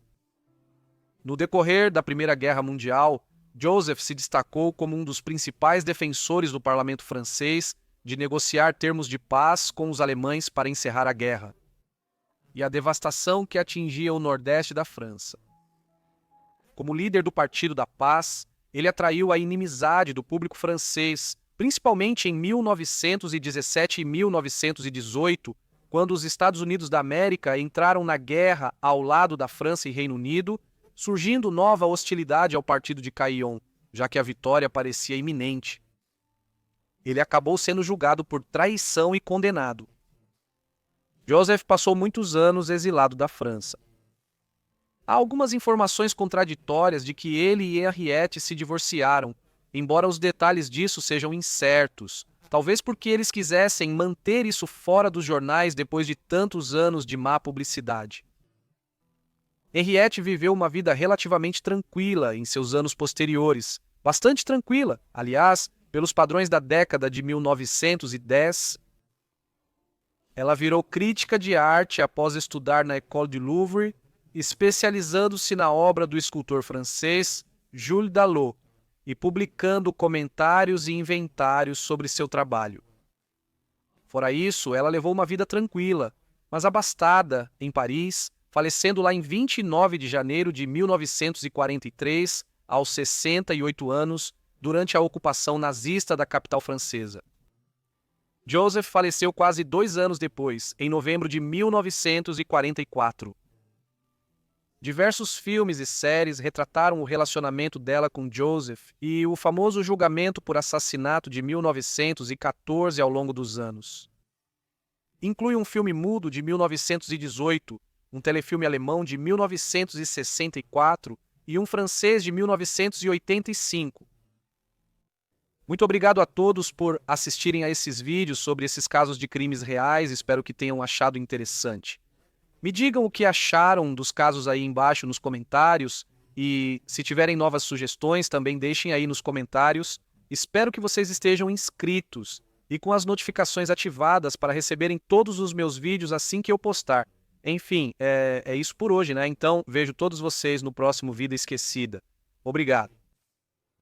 No decorrer da Primeira Guerra Mundial, Joseph se destacou como um dos principais defensores do parlamento francês de negociar termos de paz com os alemães para encerrar a guerra e a devastação que atingia o nordeste da França. Como líder do Partido da Paz, ele atraiu a inimizade do público francês, principalmente em 1917 e 1918, quando os Estados Unidos da América entraram na guerra ao lado da França e Reino Unido, surgindo nova hostilidade ao partido de Caillaux, já que a vitória parecia iminente. Ele acabou sendo julgado por traição e condenado. Joseph passou muitos anos exilado da França. Há algumas informações contraditórias de que ele e Henriette se divorciaram, embora os detalhes disso sejam incertos, talvez porque eles quisessem manter isso fora dos jornais depois de tantos anos de má publicidade. Henriette viveu uma vida relativamente tranquila em seus anos posteriores, bastante tranquila, aliás, pelos padrões da década de 1910. Ela virou crítica de arte após estudar na École du Louvre, especializando-se na obra do escultor francês Jules Dalot e publicando comentários e inventários sobre seu trabalho. Fora isso, ela levou uma vida tranquila, mas abastada, em Paris, falecendo lá em 29 de janeiro de 1943, aos 68 anos, durante a ocupação nazista da capital francesa. Joseph faleceu quase 2 anos depois, em novembro de 1944. Diversos filmes e séries retrataram o relacionamento dela com Joseph e o famoso julgamento por assassinato de 1914 ao longo dos anos. Inclui um filme mudo de 1918, um telefilme alemão de 1964 e um francês de 1985. Muito obrigado a todos por assistirem a esses vídeos sobre esses casos de crimes reais, espero que tenham achado interessante. Me digam o que acharam dos casos aí embaixo nos comentários e se tiverem novas sugestões também deixem aí nos comentários. Espero que vocês estejam inscritos e com as notificações ativadas para receberem todos os meus vídeos assim que eu postar. Enfim, é isso por hoje, né? Então vejo todos vocês no próximo Vida Esquecida. Obrigado.